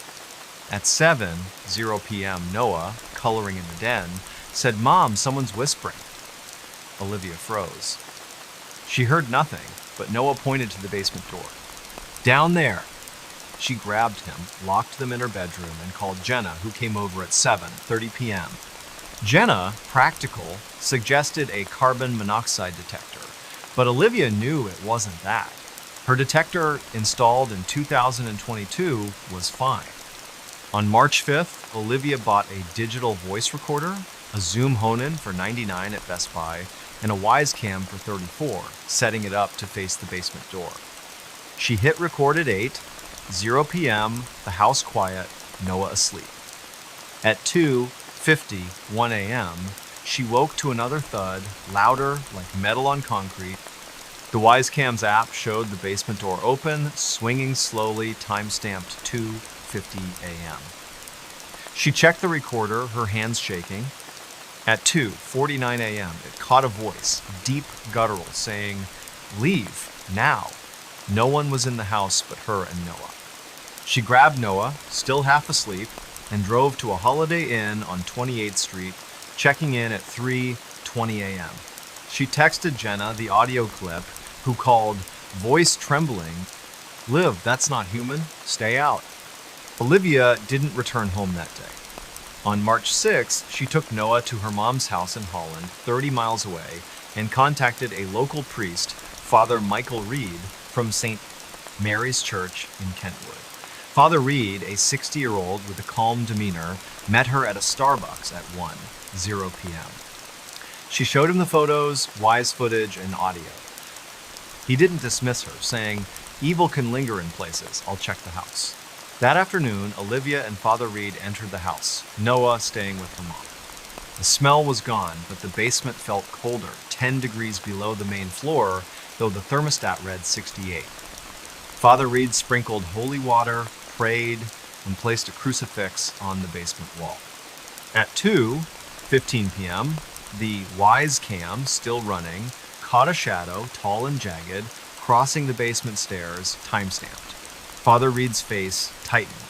Speaker 1: At 7:00 p.m., Noah, coloring in the den, said, "Mom, someone's whispering." Olivia froze. She heard nothing, but Noah pointed to the basement door. "Down there." She grabbed him, locked them in her bedroom, and called Jenna, who came over at 7:30 p.m. Jenna, practical, suggested a carbon monoxide detector, but Olivia knew it wasn't that. Her detector, installed in 2022, was fine. On March 5th, Olivia bought a digital voice recorder, a Zoom Honin for $99 at Best Buy, and a Wisecam for $34, setting it up to face the basement door. She hit record at 8:00 p.m., the house quiet, Noah asleep. At 2:51 a.m., she woke to another thud, louder, like metal on concrete. The Wisecam's app showed the basement door open, swinging slowly, time-stamped 2:50 a.m. She checked the recorder, her hands shaking. At 2:49 a.m., it caught a voice, deep guttural, saying, "Leave, now." No one was in the house but her and Noah. She grabbed Noah, still half asleep, and drove to a Holiday Inn on 28th Street, checking in at 3:20 a.m. She texted Jenna the audio clip, who called, voice trembling, "Liv, that's not human. Stay out." Olivia didn't return home that day. On March 6th, she took Noah to her mom's house in Holland, 30 miles away, and contacted a local priest, Father Michael Reed, from St. Mary's Church in Kentwood. Father Reed, a 60-year-old with a calm demeanor, met her at a Starbucks at 1:00 p.m. She showed him the photos, wise footage, and audio. He didn't dismiss her, saying, "Evil can linger in places. I'll check the house." That afternoon, Olivia and Father Reed entered the house, Noah staying with her mom. The smell was gone, but the basement felt colder, 10 degrees below the main floor, though the thermostat read 68. Father Reed sprinkled holy water, prayed, and placed a crucifix on the basement wall. At 2:15 p.m., the Wisecam, still running, caught a shadow, tall and jagged, crossing the basement stairs, time-stamped. Father Reed's face tightened.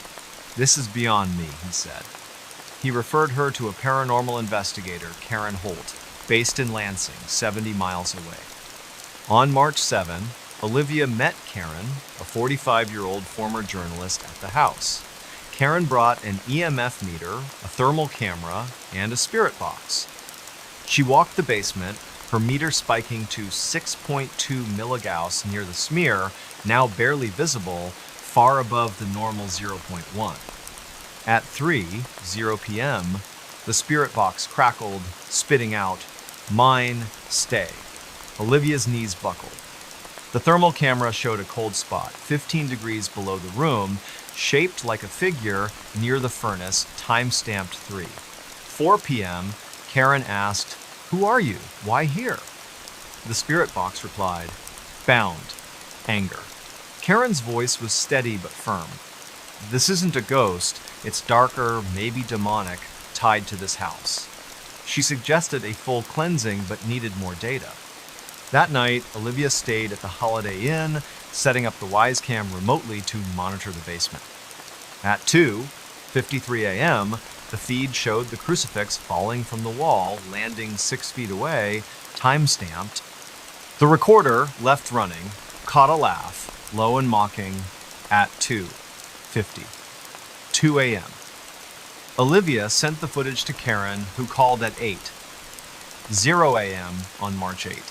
Speaker 1: "This is beyond me," he said. He referred her to a paranormal investigator, Karen Holt, based in Lansing, 70 miles away. On March 7, Olivia met Karen, a 45-year-old former journalist, at the house. Karen brought an EMF meter, a thermal camera, and a spirit box. She walked the basement, her meter spiking to 6.2 milligauss near the smear, now barely visible, far above the normal 0.1. At 3:00 p.m., the spirit box crackled, spitting out, "Mine, stay." Olivia's knees buckled. The thermal camera showed a cold spot, 15 degrees below the room, shaped like a figure near the furnace, time-stamped 3. 4 p.m., Karen asked, "Who are you? Why here?" The spirit box replied, "Bound. Anger." Karen's voice was steady but firm. "This isn't a ghost. It's darker, maybe demonic, tied to this house." She suggested a full cleansing but needed more data. That night, Olivia stayed at the Holiday Inn, setting up the Wisecam remotely to monitor the basement. At 2:53 a.m., the feed showed the crucifix falling from the wall, landing 6 feet away, time-stamped. The recorder, left running, caught a laugh, low and mocking, at 2. 8:50. 2 a.m. Olivia sent the footage to Karen, who called at 8:0 a.m. on March 8.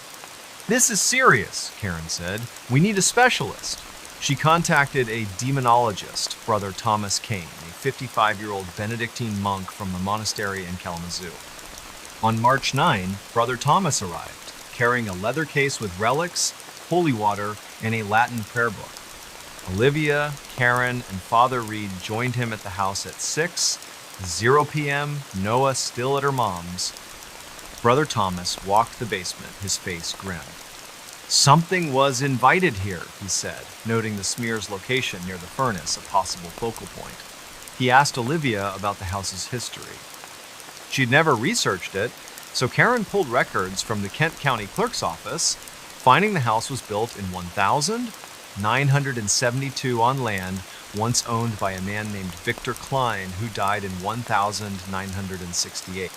Speaker 1: "This is serious," Karen said. "We need a specialist." She contacted a demonologist, Brother Thomas Kane, a 55-year-old Benedictine monk from the monastery in Kalamazoo. On March 9, Brother Thomas arrived, carrying a leather case with relics, holy water, and a Latin prayer book. Olivia, Karen, and Father Reed joined him at the house at 6:0 p.m., Noah still at her mom's. Brother Thomas walked the basement, his face grim. "Something was invited here," he said, noting the smear's location near the furnace, a possible focal point. He asked Olivia about the house's history. She'd never researched it, so Karen pulled records from the Kent County Clerk's office, finding the house was built in 1972 on land once owned by a man named Victor Klein, who died in 1968.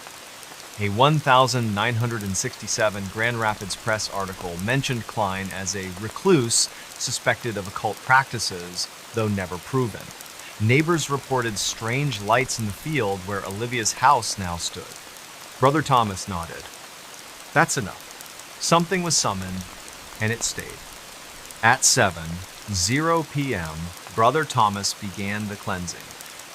Speaker 1: A 1967 Grand Rapids Press article mentioned Klein as a recluse suspected of occult practices, though never proven. Neighbors reported strange lights in the field where Olivia's house now stood. Brother Thomas nodded. "That's enough." Something was summoned, and it stayed. At 7:0 p.m., Brother Thomas began the cleansing,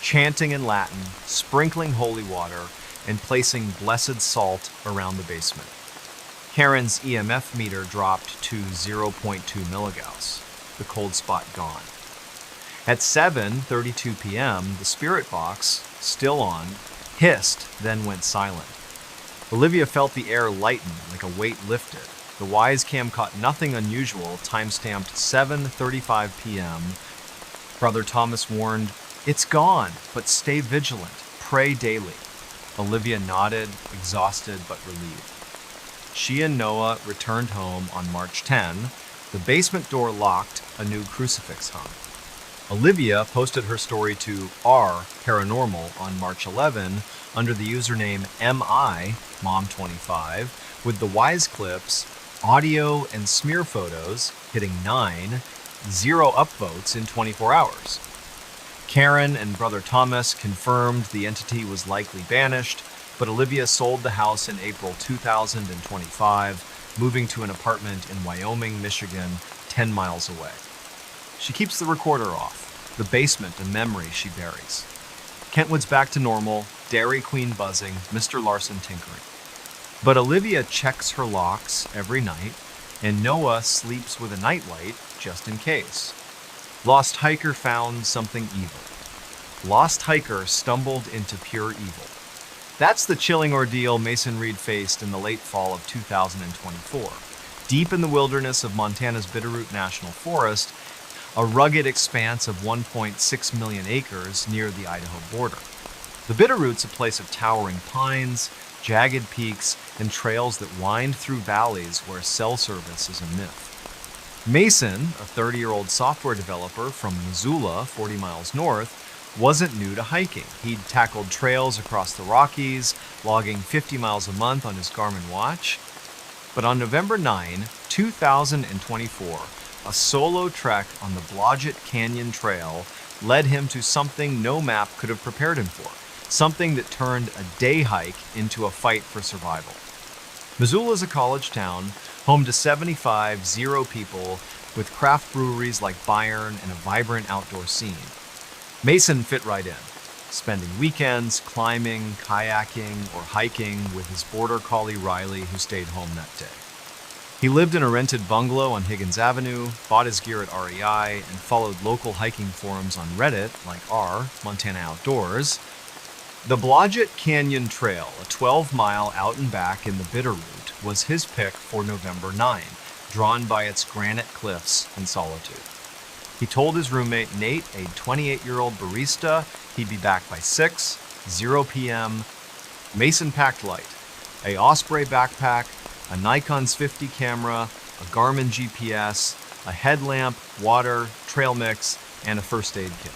Speaker 1: chanting in Latin, sprinkling holy water, and placing blessed salt around the basement. Karen's EMF meter dropped to 0.2 milligauss, the cold spot gone. At 7:32 p.m., the spirit box, still on, hissed, then went silent. Olivia felt the air lighten like a weight lifted. The Wise cam caught nothing unusual, time-stamped 7:35 p.m. Brother Thomas warned, "It's gone, but stay vigilant. Pray daily." Olivia nodded, exhausted but relieved. She and Noah returned home on March 10. The basement door locked, a new crucifix hung. Olivia posted her story to R Paranormal on March 11 under the username Mom25 with the Wise clips, audio, and smear photos hitting 9.0 upvotes in 24 hours. Karen and Brother Thomas confirmed the entity was likely banished, but Olivia sold the house in April 2025, moving to an apartment in Wyoming, Michigan, 10 miles away. She keeps the recorder off, the basement a memory she buries. Kentwood's back to normal, Dairy Queen buzzing, Mr. Larson tinkering. But Olivia checks her locks every night, and Noah sleeps with a nightlight just in case. Lost hiker found something evil. Lost hiker stumbled into pure evil. That's the chilling ordeal Mason Reed faced in the late fall of 2024. Deep in the wilderness of Montana's Bitterroot National Forest, a rugged expanse of 1.6 million acres near the Idaho border. The Bitterroot's a place of towering pines, jagged peaks, and trails that wind through valleys where cell service is a myth. Mason, a 30-year-old software developer from Missoula, 40 miles north, wasn't new to hiking. He'd tackled trails across the Rockies, logging 50 miles a month on his Garmin watch. But on November 9, 2024, a solo trek on the Blodgett Canyon Trail led him to something no map could have prepared him for, something that turned a day hike into a fight for survival. Missoula is a college town, home to 75 people with craft breweries like Bayern and a vibrant outdoor scene. Mason fit right in, spending weekends climbing, kayaking, or hiking with his border collie Riley, who stayed home that day. He lived in a rented bungalow on Higgins Avenue, bought his gear at REI, and followed local hiking forums on Reddit like r Montana Outdoors. The Blodgett Canyon Trail, a 12-mile out and back in the Bitterroot, was his pick for November 9, drawn by its granite cliffs and solitude. He told his roommate Nate, a 28-year-old barista, he'd be back by 6:0 p.m. Mason packed light, a Osprey backpack, a Nikon's 50 camera, a Garmin GPS, a headlamp, water, trail mix, and a first aid kit.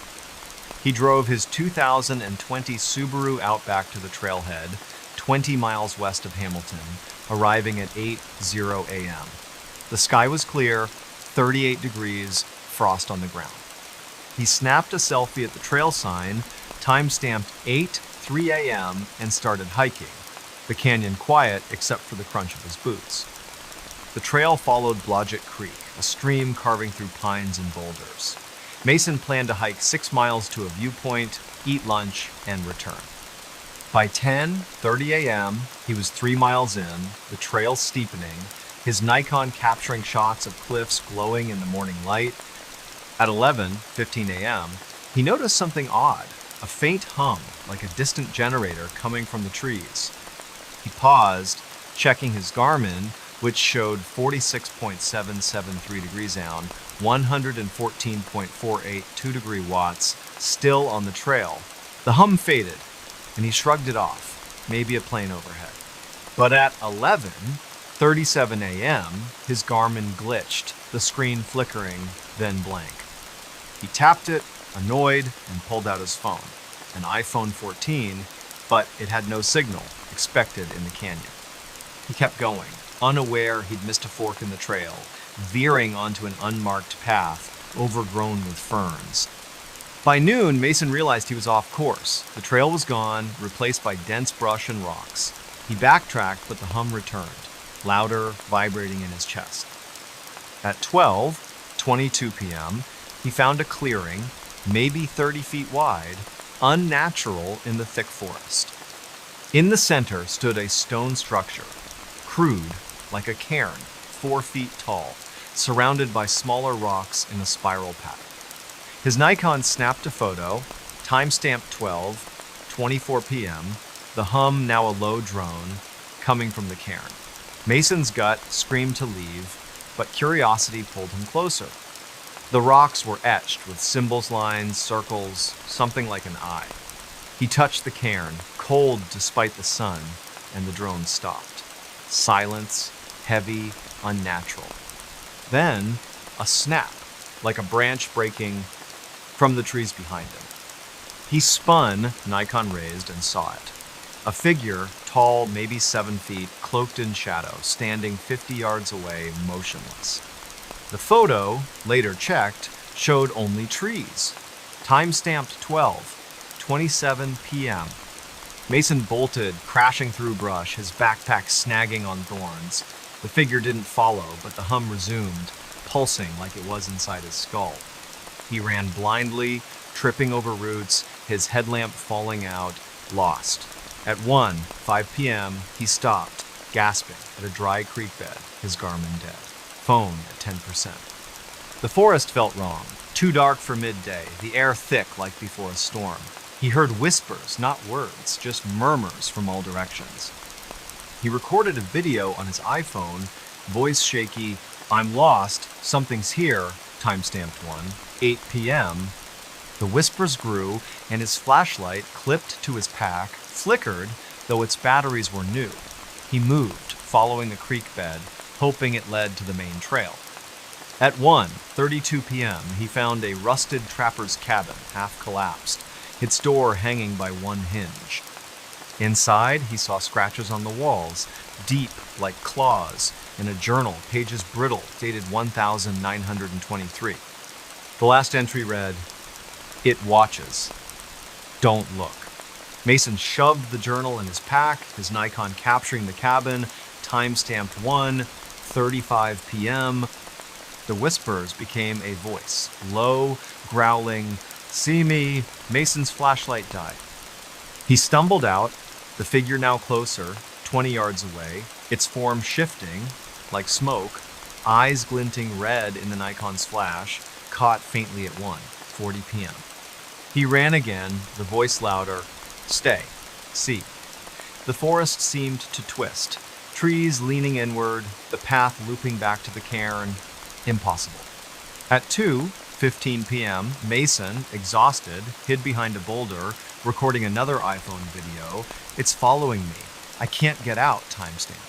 Speaker 1: He drove his 2020 Subaru Outback to the trailhead, 20 miles west of Hamilton, arriving at 8:0 a.m. The sky was clear, 38 degrees, frost on the ground. He snapped a selfie at the trail sign, time-stamped 8:03 a.m., and started hiking, the canyon quiet except for the crunch of his boots. The trail followed Blodgett Creek, a stream carving through pines and boulders. Mason planned to hike 6 miles to a viewpoint, eat lunch, and return. By 10:30 a.m., he was 3 miles in, the trail steepening, his Nikon capturing shots of cliffs glowing in the morning light. At 11:15 a.m., he noticed something odd, a faint hum, like a distant generator coming from the trees. He paused, checking his Garmin, which showed 46.773 degrees down, 114.48 2-degree watts, still on the trail. The hum faded, and he shrugged it off, maybe a plane overhead. But at 11:37 a.m., his Garmin glitched, the screen flickering, then blank. He tapped it, annoyed, and pulled out his phone, an iPhone 14, but it had no signal, expected in the canyon. He kept going, unaware he'd missed a fork in the trail, veering onto an unmarked path, overgrown with ferns. By noon, Mason realized he was off course. The trail was gone, replaced by dense brush and rocks. He backtracked, but the hum returned, louder, vibrating in his chest. At 12:22 p.m., he found a clearing, maybe 30 feet wide, unnatural in the thick forest. In the center stood a stone structure, crude, like a cairn, 4 feet tall, surrounded by smaller rocks in a spiral pattern. His Nikon snapped a photo, time-stamped 12:24 p.m., the hum now a low drone, coming from the cairn. Mason's gut screamed to leave, but curiosity pulled him closer. The rocks were etched with symbols, lines, circles, something like an eye. He touched the cairn, cold despite the sun, and the drone stopped. Silence, heavy, unnatural. Then, a snap, like a branch breaking from the trees behind him. He spun, Nikon raised, and saw it. A figure, tall, maybe 7 feet, cloaked in shadow, standing 50 yards away, motionless. The photo, later checked, showed only trees. Time-stamped 12:27 p.m. Mason bolted, crashing through brush, his backpack snagging on thorns. The figure didn't follow, but the hum resumed, pulsing like it was inside his skull. He ran blindly, tripping over roots, his headlamp falling out, lost. At 1:05 p.m., he stopped, gasping, at a dry creek bed, his Garmin dead. Phone at 10%. The forest felt wrong. Too dark for midday, the air thick like before a storm. He heard whispers, not words, just murmurs from all directions. He recorded a video on his iPhone, voice shaky, "I'm lost, something's here," time-stamped 8 p.m. The whispers grew, and his flashlight, clipped to his pack, flickered, though its batteries were new. He moved, following the creek bed, hoping it led to the main trail. At 1:32 p.m., he found a rusted trapper's cabin, half collapsed, its door hanging by one hinge. Inside, he saw scratches on the walls, deep like claws, in a journal, pages brittle, dated 1923. The last entry read, "It watches. Don't look." Mason shoved the journal in his pack, his Nikon capturing the cabin, time-stamped 1:35 p.m. The whispers became a voice, low, growling, "See me." Mason's flashlight died. He stumbled out, the figure now closer, 20 yards away, its form shifting, like smoke, eyes glinting red in the Nikon's flash, caught faintly at 1:40 p.m. He ran again, the voice louder, "Stay. See." The forest seemed to twist, trees leaning inward, the path looping back to the cairn. Impossible. At 2:15 p.m., Mason, exhausted, hid behind a boulder, recording another iPhone video. "It's following me. I can't get out," time-stamped.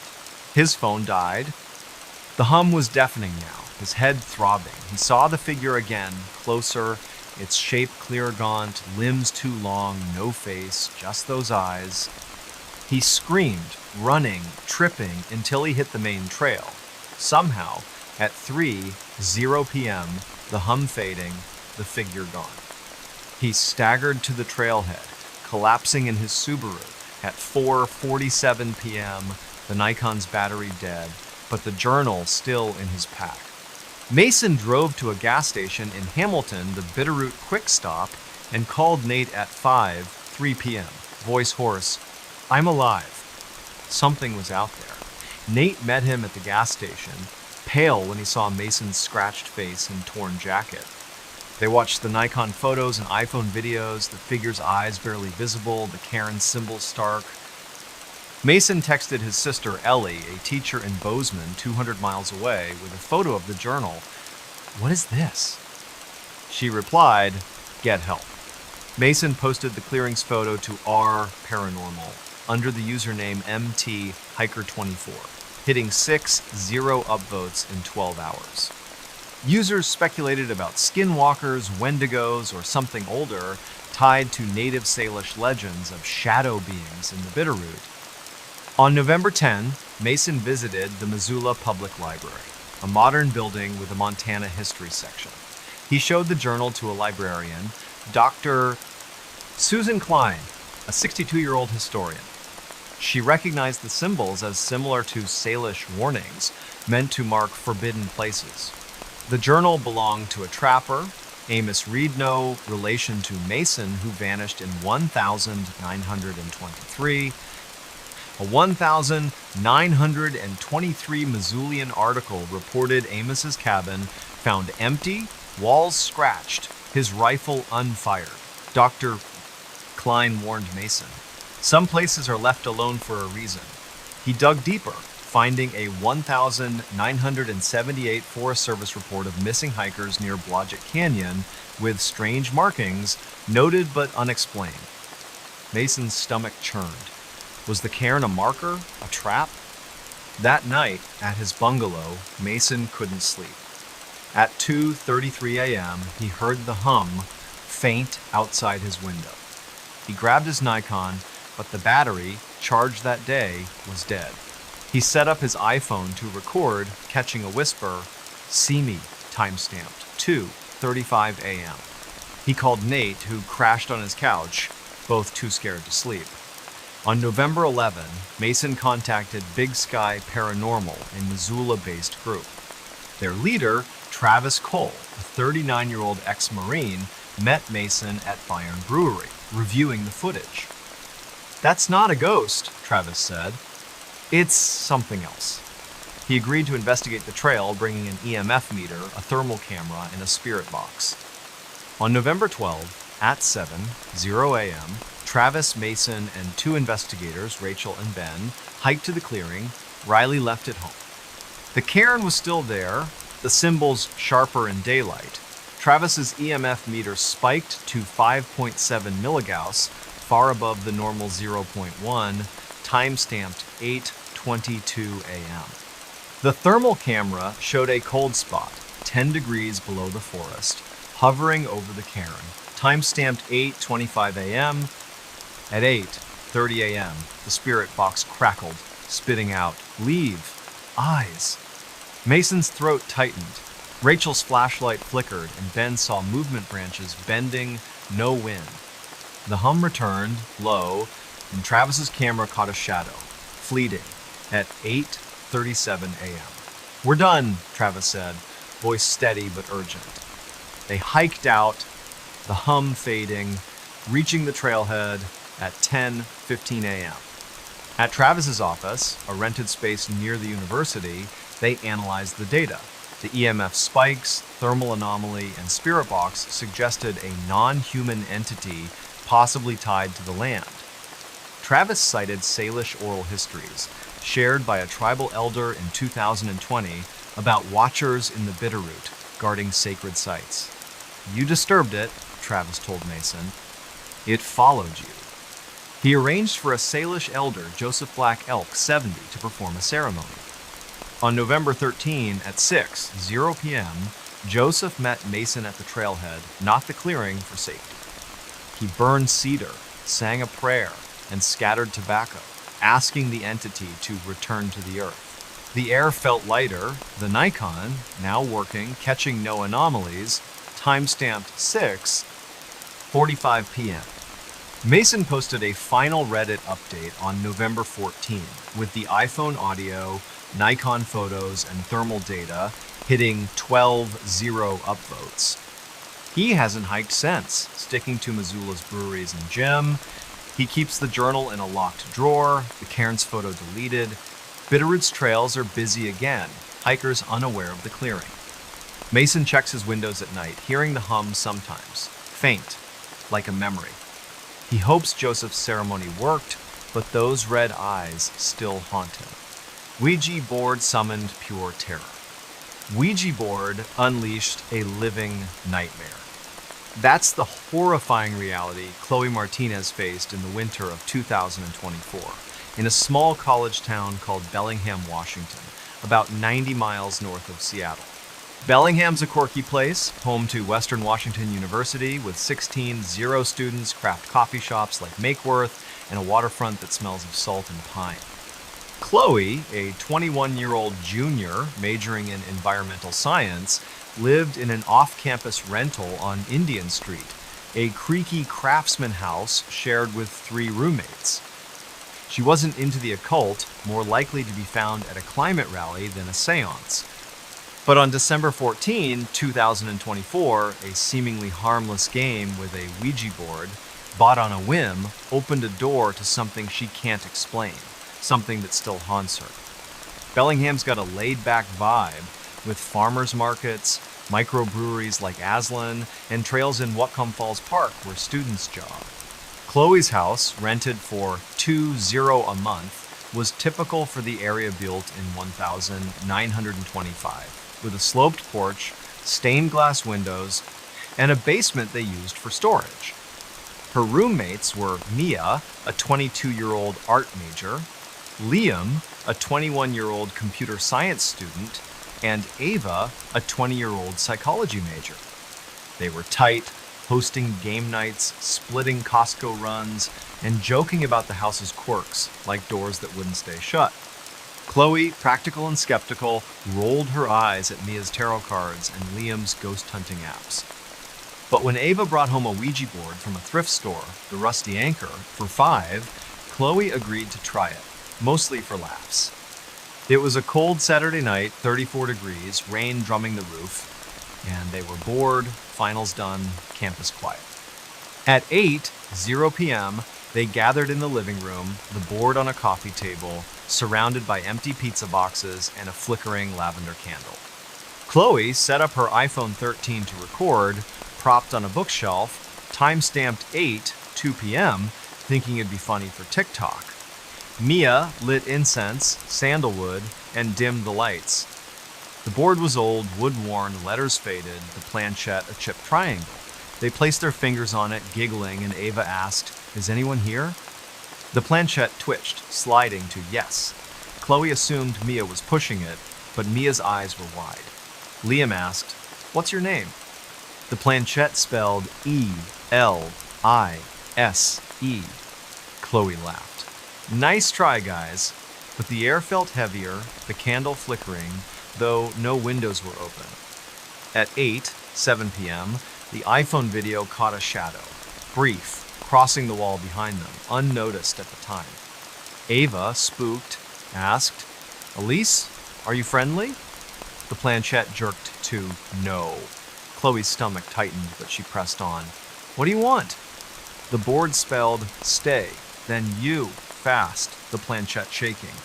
Speaker 1: His phone died. The hum was deafening now, his head throbbing. He saw the figure again, closer, its shape clear gaunt, limbs too long, no face, just those eyes. He screamed, running, tripping, until he hit the main trail. Somehow, at 3:0 p.m., the hum fading, the figure gone. He staggered to the trailhead, collapsing in his Subaru at 4:47 p.m., the Nikon's battery dead, but the journal still in his pack. Mason drove to a gas station in Hamilton, the Bitterroot Quick Stop, and called Nate at 5:03 p.m., voice hoarse, "I'm alive." Something was out there. Nate met him at the gas station, pale when he saw Mason's scratched face and torn jacket. They watched the Nikon photos and iPhone videos, the figure's eyes barely visible, the Karen symbol stark. Mason texted his sister Ellie, a teacher in Bozeman, 200 miles away, with a photo of the journal. "What is this?" She replied, "Get help." Mason posted the clearings photo to R Paranormal under the username MTHiker24, hitting 6-0 upvotes in 12 hours. Users speculated about skinwalkers, wendigos, or something older tied to native Salish legends of shadow beings in the Bitterroot. On November 10, Mason visited the Missoula Public Library, a modern building with a Montana history section. He showed the journal to a librarian, Dr. Susan Klein, a 62-year-old historian. She recognized the symbols as similar to Salish warnings meant to mark forbidden places. The journal belonged to a trapper, Amos Reed, no relation to Mason, who vanished in 1923. A 1923 Missoulian article reported Amos's cabin found empty, walls scratched, his rifle unfired. Dr. Klein warned Mason, "Some places are left alone for a reason." He dug deeper, finding a 1978 Forest Service report of missing hikers near Blodgett Canyon with strange markings, noted but unexplained. Mason's stomach churned. Was the cairn a marker, a trap? That night, at his bungalow, Mason couldn't sleep. At 2:33 a.m., he heard the hum faint outside his window. He grabbed his Nikon, but the battery, charged that day, was dead. He set up his iPhone to record, catching a whisper, "See me," timestamped 2:35 a.m. He called Nate, who crashed on his couch, both too scared to sleep. On November 11, Mason contacted Big Sky Paranormal, a Missoula-based group. Their leader, Travis Cole, a 39-year-old ex-Marine, met Mason at Bayern Brewery, reviewing the footage. "That's not a ghost," Travis said. "It's something else." He agreed to investigate the trail, bringing an EMF meter, a thermal camera, and a spirit box. On November 12, at 7:00 a.m., Travis, Mason, and two investigators, Rachel and Ben, hiked to the clearing. Riley left at home. The cairn was still there, the symbols sharper in daylight. Travis's EMF meter spiked to 5.7 milligauss, far above the normal 0.1, time-stamped 8:22 a.m. The thermal camera showed a cold spot, 10 degrees below the forest, hovering over the cairn, time-stamped 8:25 a.m. At 8:30 a.m., the spirit box crackled, spitting out, "Leave. Eyes." Mason's throat tightened. Rachel's flashlight flickered, and Ben saw movement branches bending, no wind. The hum returned, low, and Travis's camera caught a shadow, fleeting, at 8:37 a.m. "We're done," Travis said, voice steady but urgent. They hiked out, the hum fading, reaching the trailhead at 10:15 a.m. At Travis's office, a rented space near the university, they analyzed the data. The EMF spikes, thermal anomaly, and spirit box suggested a non-human entity possibly tied to the land. Travis cited Salish oral histories, shared by a tribal elder in 2020, about watchers in the Bitterroot guarding sacred sites. "You disturbed it," Travis told Mason. "It followed you." He arranged for a Salish elder, Joseph Black Elk, 70, to perform a ceremony. On November 13 at 6:00 p.m., Joseph met Mason at the trailhead, not the clearing, for safety. He burned cedar, sang a prayer, and scattered tobacco, asking the entity to return to the earth. The air felt lighter, the Nikon, now working, catching no anomalies, timestamped 6:45 p.m. Mason posted a final Reddit update on November 14 with the iPhone audio, Nikon photos, and thermal data hitting 12-0 upvotes. He hasn't hiked since, sticking to Missoula's breweries and gym. He keeps the journal in a locked drawer, the Cairns photo deleted. Bitterroot's trails are busy again, hikers unaware of the clearing. Mason checks his windows at night, hearing the hum sometimes, faint, like a memory. He hopes Joseph's ceremony worked, but those red eyes still haunt him. Ouija board summoned pure terror. Ouija board unleashed a living nightmare. That's the horrifying reality Chloe Martinez faced in the winter of 2024 in a small college town called Bellingham, Washington, about 90 miles north of Seattle. Bellingham's a quirky place, home to Western Washington University with 16 zero students, craft coffee shops like Makeworth, and a waterfront that smells of salt and pine. Chloe, a 21-year-old junior majoring in environmental science, lived in an off-campus rental on Indian Street, a creaky craftsman house shared with 3 roommates. She wasn't into the occult, more likely to be found at a climate rally than a seance. But on December 14, 2024, a seemingly harmless game with a Ouija board, bought on a whim, opened a door to something she can't explain, something that still haunts her. Bellingham's got a laid-back vibe, with farmers markets, microbreweries like Aslan, and trails in Whatcom Falls Park where students jog. Chloe's house, rented for $2.00 a month, was typical for the area built in 1925, with a sloped porch, stained glass windows, and a basement they used for storage. Her roommates were Mia, a 22-year-old art major, Liam, a 21-year-old computer science student, and Ava, a 20-year-old psychology major. They were tight, hosting game nights, splitting Costco runs, and joking about the house's quirks, like doors that wouldn't stay shut. Chloe, practical and skeptical, rolled her eyes at Mia's tarot cards and Liam's ghost hunting apps. But when Ava brought home a Ouija board from a thrift store, the Rusty Anchor, for $5, Chloe agreed to try it, mostly for laughs. It was a cold Saturday night, 34 degrees, rain drumming the roof, and they were bored, finals done, campus quiet. At 8:00 p.m., they gathered in the living room, the board on a coffee table, surrounded by empty pizza boxes and a flickering lavender candle. Chloe set up her iPhone 13 to record, propped on a bookshelf, time-stamped 8:02 p.m., thinking it'd be funny for TikTok. Mia lit incense, sandalwood, and dimmed the lights. The board was old, wood-worn, letters faded, the planchette a chipped triangle. They placed their fingers on it, giggling, and Ava asked, "Is anyone here?" The planchette twitched, sliding to yes. Chloe assumed Mia was pushing it, but Mia's eyes were wide. Liam asked, "What's your name?" The planchette spelled E-L-I-S-E. Chloe laughed. "Nice try, guys." But the air felt heavier, the candle flickering, though no windows were open. At 8:07 p.m., the iPhone video caught a shadow, brief, crossing the wall behind them, unnoticed at the time. Ava, spooked, asked, "Elise, are you friendly?" The planchette jerked to no. Chloe's stomach tightened, but she pressed on. "What do you want?" The board spelled stay, then you, fast, the planchette shaking.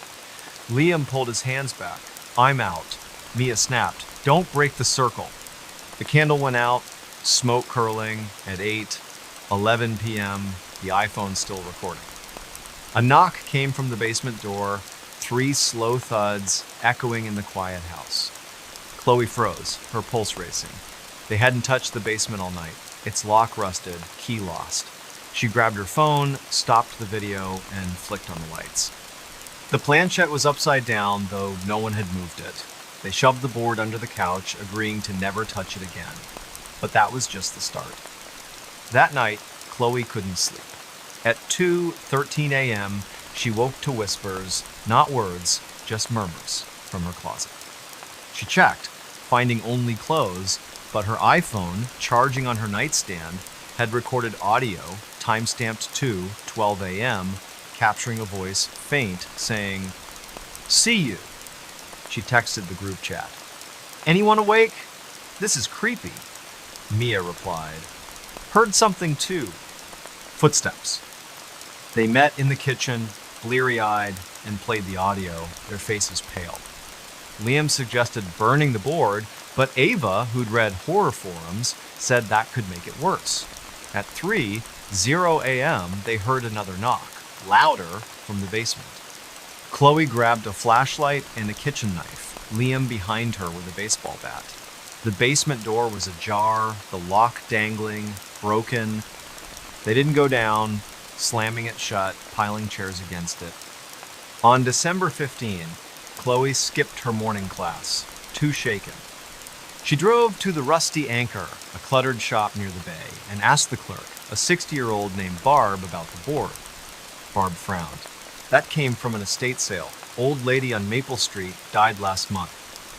Speaker 1: Liam pulled his hands back. "I'm out." Mia snapped, "Don't break the circle." The candle went out, smoke curling. At 8:11 p.m., the iPhone still recording. A knock came from the basement door, 3 slow thuds echoing in the quiet house. Chloe froze, her pulse racing. They hadn't touched the basement all night. Its lock rusted, key lost. She grabbed her phone, stopped the video, and flicked on the lights. The planchette was upside down, though no one had moved it. They shoved the board under the couch, agreeing to never touch it again. But that was just the start. That night, Chloe couldn't sleep. At 2:13 a.m., she woke to whispers, not words, just murmurs, from her closet. She checked, finding only clothes, but her iPhone, charging on her nightstand, had recorded audio, timestamped to 12 a.m., capturing a voice, faint, saying, "See you." She texted the group chat. "Anyone awake? This is creepy." Mia replied, "Heard something too." Footsteps. They met in the kitchen, bleary-eyed, and played the audio, their faces pale. Liam suggested burning the board, but Ava, who'd read horror forums, said that could make it worse. At 3:00 a.m., they heard another knock, louder, from the basement. Chloe grabbed a flashlight and a kitchen knife, Liam behind her with a baseball bat. The basement door was ajar, the lock dangling, broken. They didn't go down, slamming it shut, piling chairs against it. On December 15, Chloe skipped her morning class, too shaken. She drove to the Rusty Anchor, a cluttered shop near the bay, and asked the clerk, a 60-year-old named Barb, about the board. Barb frowned. "That came from an estate sale. Old lady on Maple Street died last month."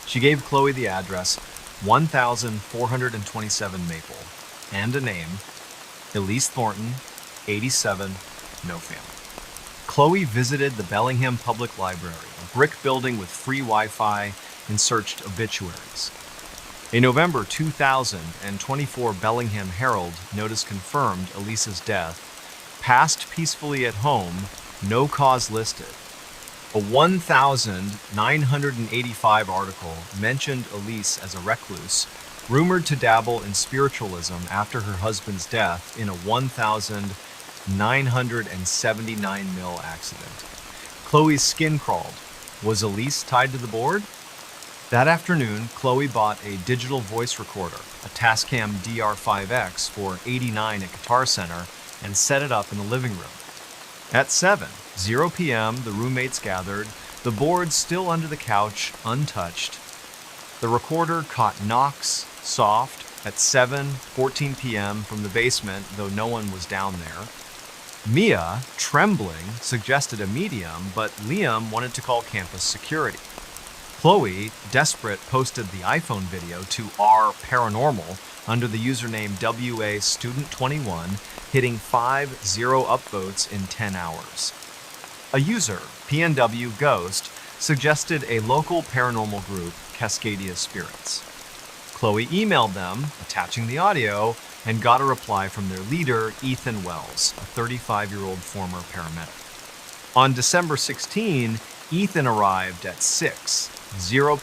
Speaker 1: She gave Chloe the address, 1427 Maple, and a name, Elise Thornton, 87, no family. Chloe visited the Bellingham Public Library, a brick building with free Wi-Fi, and searched obituaries. A November 2024 Bellingham Herald notice confirmed Elise's death. Passed peacefully at home, no cause listed. A 1985 article mentioned Elise as a recluse, rumored to dabble in spiritualism after her husband's death in a 1979 mill accident. Chloe's skin crawled. Was Elise tied to the board? That afternoon, Chloe bought a digital voice recorder, a Tascam DR5X for $89 at Guitar Center, and set it up in the living room. At 7:00 p.m., the roommates gathered, the board still under the couch, untouched. The recorder caught knocks, soft, at 7:14 p.m. from the basement, though no one was down there. Mia, trembling, suggested a medium, but Liam wanted to call campus security. Chloe, desperate, posted the iPhone video to R Paranormal under the username WA-Student21, hitting 50 upvotes in 10 hours. A user, PNW Ghost, suggested a local paranormal group, Cascadia Spirits. Chloe emailed them, attaching the audio, and got a reply from their leader, Ethan Wells, a 35-year-old former paramedic. On December 16, Ethan arrived at 6:00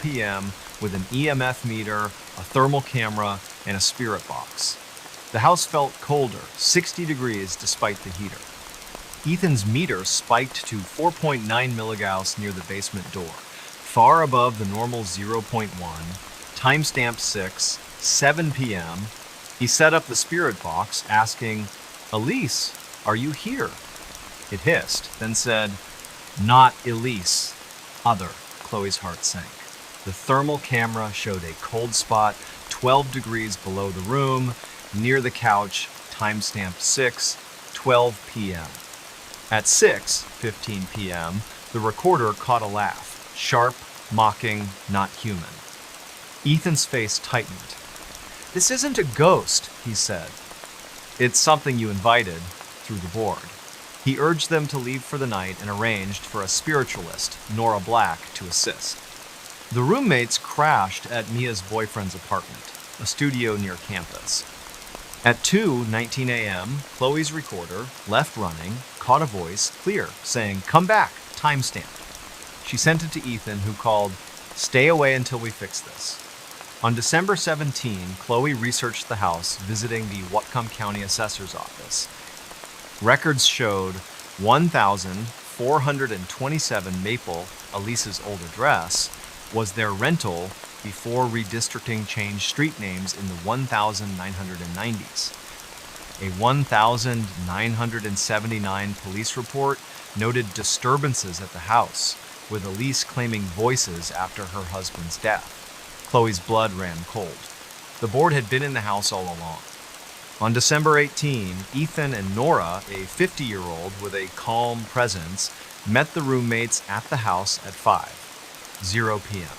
Speaker 1: p.m. with an EMF meter, a thermal camera, and a spirit box. The house felt colder, 60 degrees despite the heater. Ethan's meter spiked to 4.9 milligauss near the basement door, far above the normal 0.1, timestamp 7 p.m. He set up the spirit box, asking, "Elise, are you here?" It hissed, then said, "Not Elise, other." Chloe's heart sank. The thermal camera showed a cold spot 12 degrees below the room, near the couch, timestamp 6:12 p.m. At 6:15 p.m., the recorder caught a laugh, sharp, mocking, not human. Ethan's face tightened. "This isn't a ghost," he said. "It's something you invited through the board." He urged them to leave for the night and arranged for a spiritualist, Nora Black, to assist. The roommates crashed at Mia's boyfriend's apartment, a studio near campus. At 2:19 a.m., Chloe's recorder, left running, caught a voice, clear, saying, "Come back, timestamp." She sent it to Ethan, who called, "Stay away until we fix this." On December 17, Chloe researched the house, visiting the Whatcom County Assessor's Office. Records showed 1427 Maple, Elise's old address, was their rental before redistricting changed street names in the 1990s. A 1979 police report noted disturbances at the house, with Elise claiming voices after her husband's death. Chloe's blood ran cold. The board had been in the house all along. On December 18, Ethan and Nora, a 50-year-old with a calm presence, met the roommates at the house at 5:00 p.m.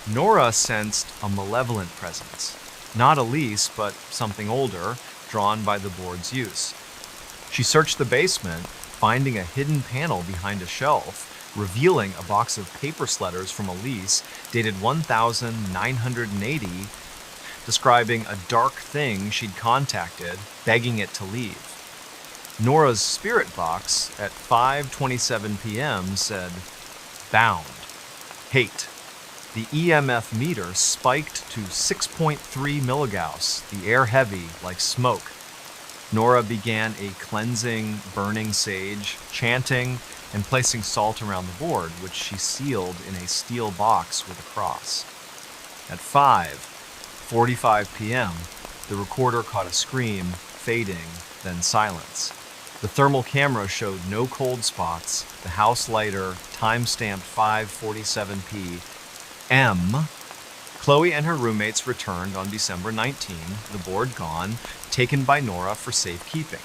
Speaker 1: Nora sensed a malevolent presence. Not Elise, but something older, drawn by the board's use. She searched the basement, finding a hidden panel behind a shelf, revealing a box of paper letters from Elise dated 1980, describing a dark thing she'd contacted, begging it to leave. Nora's spirit box at 5:27 p.m. said, "Bound. Hate." The EMF meter spiked to 6.3 milligauss, the air heavy like smoke. Nora began a cleansing, burning sage, chanting and placing salt around the board, which she sealed in a steel box with a cross. At 5:45 p.m., the recorder caught a scream, fading, then silence. The thermal camera showed no cold spots. The house lighter time-stamped 5:47 p.m. Chloe and her roommates returned on December 19, the board gone, taken by Nora for safekeeping.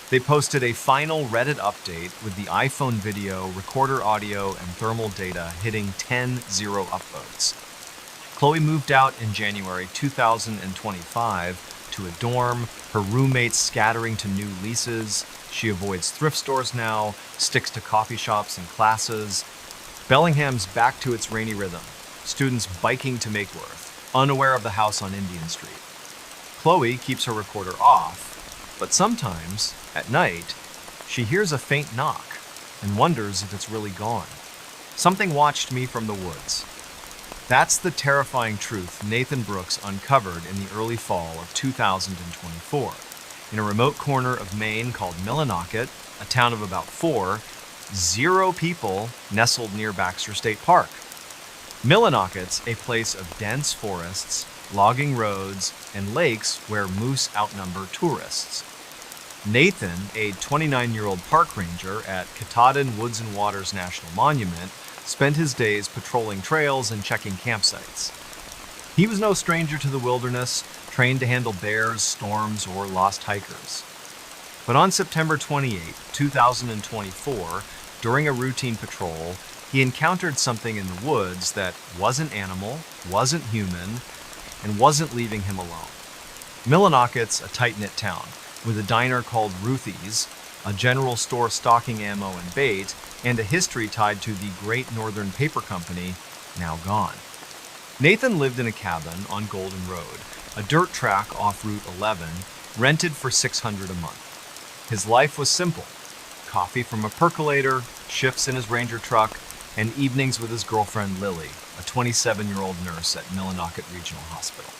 Speaker 1: They posted a final Reddit update with the iPhone video, recorder audio, and thermal data hitting 10-0 upvotes. Chloe moved out in January 2025 to a dorm, her roommates scattering to new leases. She avoids thrift stores now, sticks to coffee shops and classes. Bellingham's back to its rainy rhythm, students biking to Makeworth, unaware of the house on Indian Street. Chloe keeps her recorder off, but sometimes, at night, she hears a faint knock and wonders if it's really gone. Something watched me from the woods. That's the terrifying truth Nathan Brooks uncovered in the early fall of 2024 in a remote corner of Maine called Millinocket, a town of about 0 people nestled near Baxter State Park. Millinocket's a place of dense forests, logging roads, and lakes where moose outnumber tourists. Nathan, a 29-year-old park ranger at Katahdin Woods and Waters National Monument, spent his days patrolling trails and checking campsites. He was no stranger to the wilderness, trained to handle bears, storms, or lost hikers. But on September 28, 2024, during a routine patrol, he encountered something in the woods that wasn't animal, wasn't human, and wasn't leaving him alone. Millinocket's a tight-knit town, with a diner called Ruthie's, a general store stocking ammo and bait, and a history tied to the Great Northern Paper Company, now gone. Nathan lived in a cabin on Golden Road, a dirt track off Route 11, rented for $600 a month. His life was simple: coffee from a percolator, shifts in his Ranger truck, and evenings with his girlfriend Lily, a 27-year-old nurse at Millinocket Regional Hospital.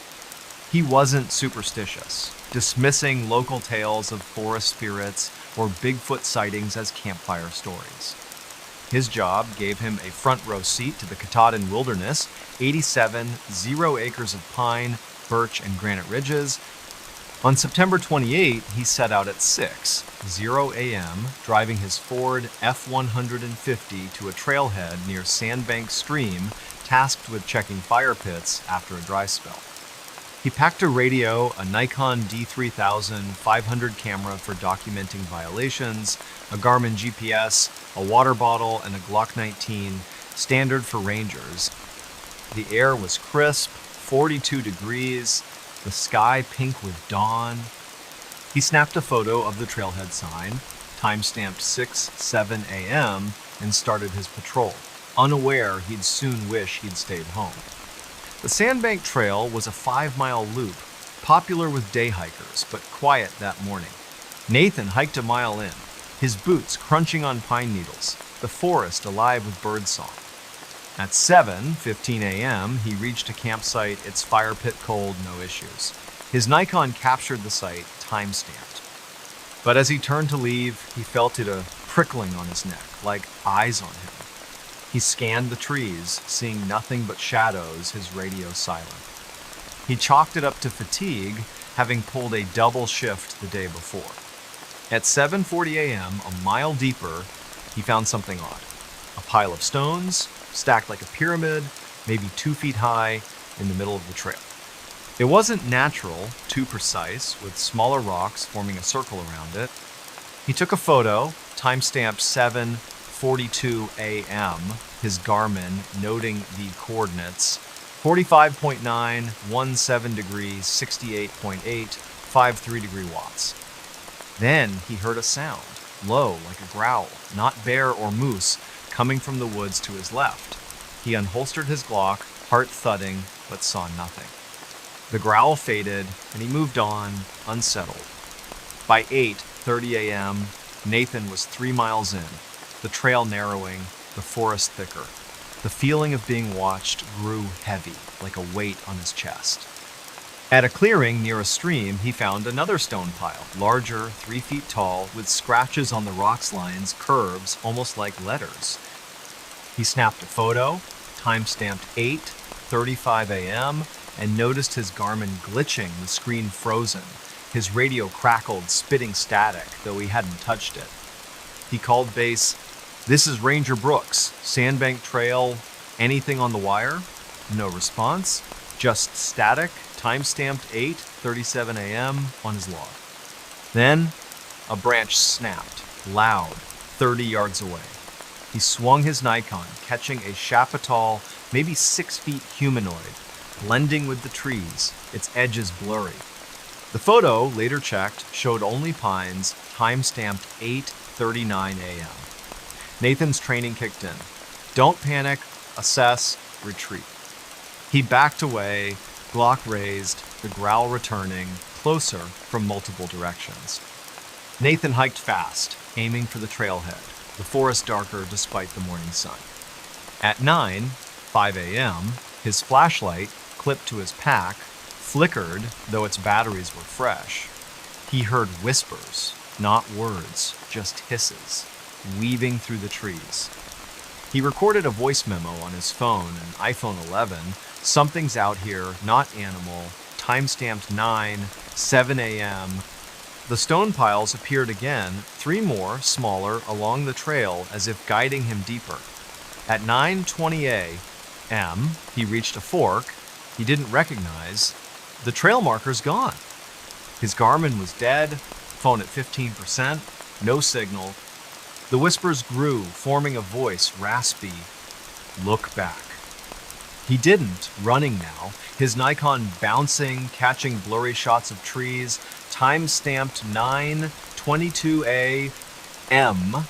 Speaker 1: He wasn't superstitious, dismissing local tales of forest spirits or Bigfoot sightings as campfire stories. His job gave him a front row seat to the Katahdin Wilderness, 0 acres of pine, birch, and granite ridges. On September 28, he set out at 6:00 a.m., driving his Ford F-150 to a trailhead near Sandbank Stream, tasked with checking fire pits after a dry spell. He packed a radio, a Nikon D3000 500 camera for documenting violations, a Garmin GPS, a water bottle, and a Glock 19, standard for rangers. The air was crisp, 42 degrees, the sky pink with dawn. He snapped a photo of the trailhead sign, time-stamped 6:07 a.m., and started his patrol, unaware he'd soon wish he'd stayed home. The Sandbank Trail was a 5-mile loop, popular with day hikers, but quiet that morning. Nathan hiked a mile in, his boots crunching on pine needles, the forest alive with birdsong. At 7:15 a.m., he reached a campsite, its fire pit cold, no issues. His Nikon captured the site, time-stamped. But as he turned to leave, he felt it a prickling on his neck, like eyes on him. He scanned the trees, seeing nothing but shadows, his radio silent. He chalked it up to fatigue, having pulled a double shift the day before. At 7:40 a.m., a mile deeper, he found something odd. A pile of stones, stacked like a pyramid, maybe 2 feet high, in the middle of the trail. It wasn't natural, too precise, with smaller rocks forming a circle around it. He took a photo, time-stamped 7:42 a.m., his Garmin noting the coordinates, 45.9, 17 degrees, 68.8, 53 degree watts. Then he heard a sound, low like a growl, not bear or moose, coming from the woods to his left. He unholstered his Glock, heart thudding, but saw nothing. The growl faded, and he moved on, unsettled. By 8:30 a.m., Nathan was 3 miles in, the trail narrowing, the forest thicker. The feeling of being watched grew heavy, like a weight on his chest. At a clearing near a stream, he found another stone pile, larger, 3 feet tall, with scratches on the rock's lines, curves, almost like letters. He snapped a photo, time-stamped 8:35 a.m., and noticed his Garmin glitching, the screen frozen. His radio crackled, spitting static, though he hadn't touched it. He called base. "This is Ranger Brooks, Sandbank Trail, anything on the wire?" No response, just static, time-stamped 8:37 a.m. on his log. Then, a branch snapped, loud, 30 yards away. He swung his Nikon, catching a Chapital, maybe 6 feet humanoid, blending with the trees, its edges blurry. The photo, later checked, showed only pines, time-stamped 8:39 a.m. Nathan's training kicked in. Don't panic, assess, retreat. He backed away, Glock raised, the growl returning, closer from multiple directions. Nathan hiked fast, aiming for the trailhead, the forest darker despite the morning sun. At 9:05 a.m., his flashlight, clipped to his pack, flickered, though its batteries were fresh. He heard whispers, not words, just hisses, weaving through the trees. He recorded a voice memo on his phone, an iPhone 11. "Something's out here, not animal," time-stamped 9:07 a.m. The stone piles appeared again, 3 more, smaller, along the trail as if guiding him deeper. At 9:20 a.m., he reached a fork he didn't recognize. The trail marker's gone. His Garmin was dead, phone at 15%, no signal. The whispers grew, forming a voice, raspy. "Look back." He didn't, running now, his Nikon bouncing, catching blurry shots of trees, time-stamped 9:22 a.m.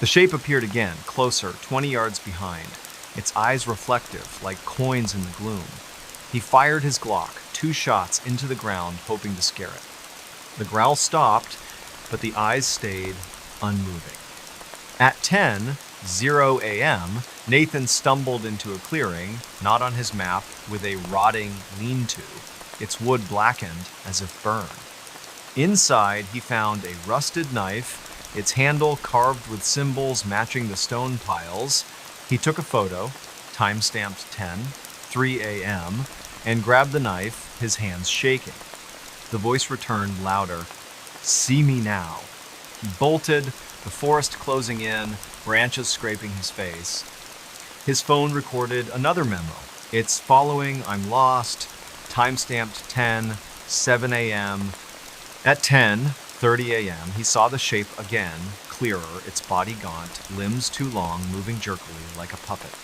Speaker 1: The shape appeared again, closer, 20 yards behind, its eyes reflective, like coins in the gloom. He fired his Glock, 2 shots into the ground, hoping to scare it. The growl stopped, but the eyes stayed unmoving. At 10:00 a.m., Nathan stumbled into a clearing, not on his map, with a rotting lean-to, its wood blackened as if burned. Inside, he found a rusted knife, its handle carved with symbols matching the stone piles. He took a photo, time-stamped 10:03 a.m., and grabbed the knife, his hands shaking. The voice returned louder. "See me now." He bolted, the forest closing in, branches scraping his face. His phone recorded another memo. "It's following, I'm lost," time-stamped 10:07 a.m. At 10:30 a.m., he saw the shape again, clearer, its body gaunt, limbs too long, moving jerkily like a puppet.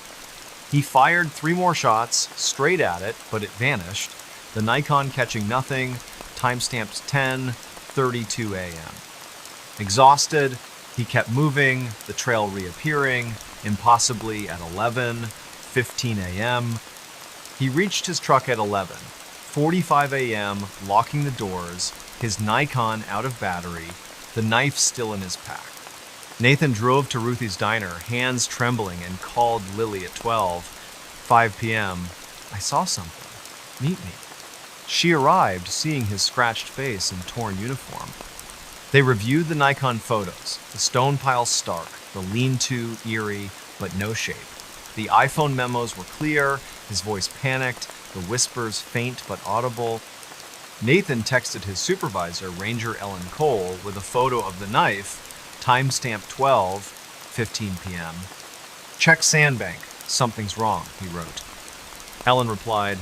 Speaker 1: He fired 3 more shots, straight at it, but it vanished, the Nikon catching nothing, time-stamped 10:32 a.m. Exhausted, he kept moving, the trail reappearing, impossibly at 11:15 a.m. He reached his truck at 11:45 a.m., locking the doors, his Nikon out of battery, the knife still in his pack. Nathan drove to Ruthie's diner, hands trembling, and called Lily at 12:05 p.m. "I saw something. Meet me." She arrived, seeing his scratched face and torn uniform. They reviewed the Nikon photos, the stone pile stark, the lean-to eerie, but no shape. The iPhone memos were clear, his voice panicked, the whispers faint but audible. Nathan texted his supervisor, Ranger Ellen Cole, with a photo of the knife, time-stamped 12:15 p.m. "Check Sandbank. Something's wrong," he wrote. Ellen replied,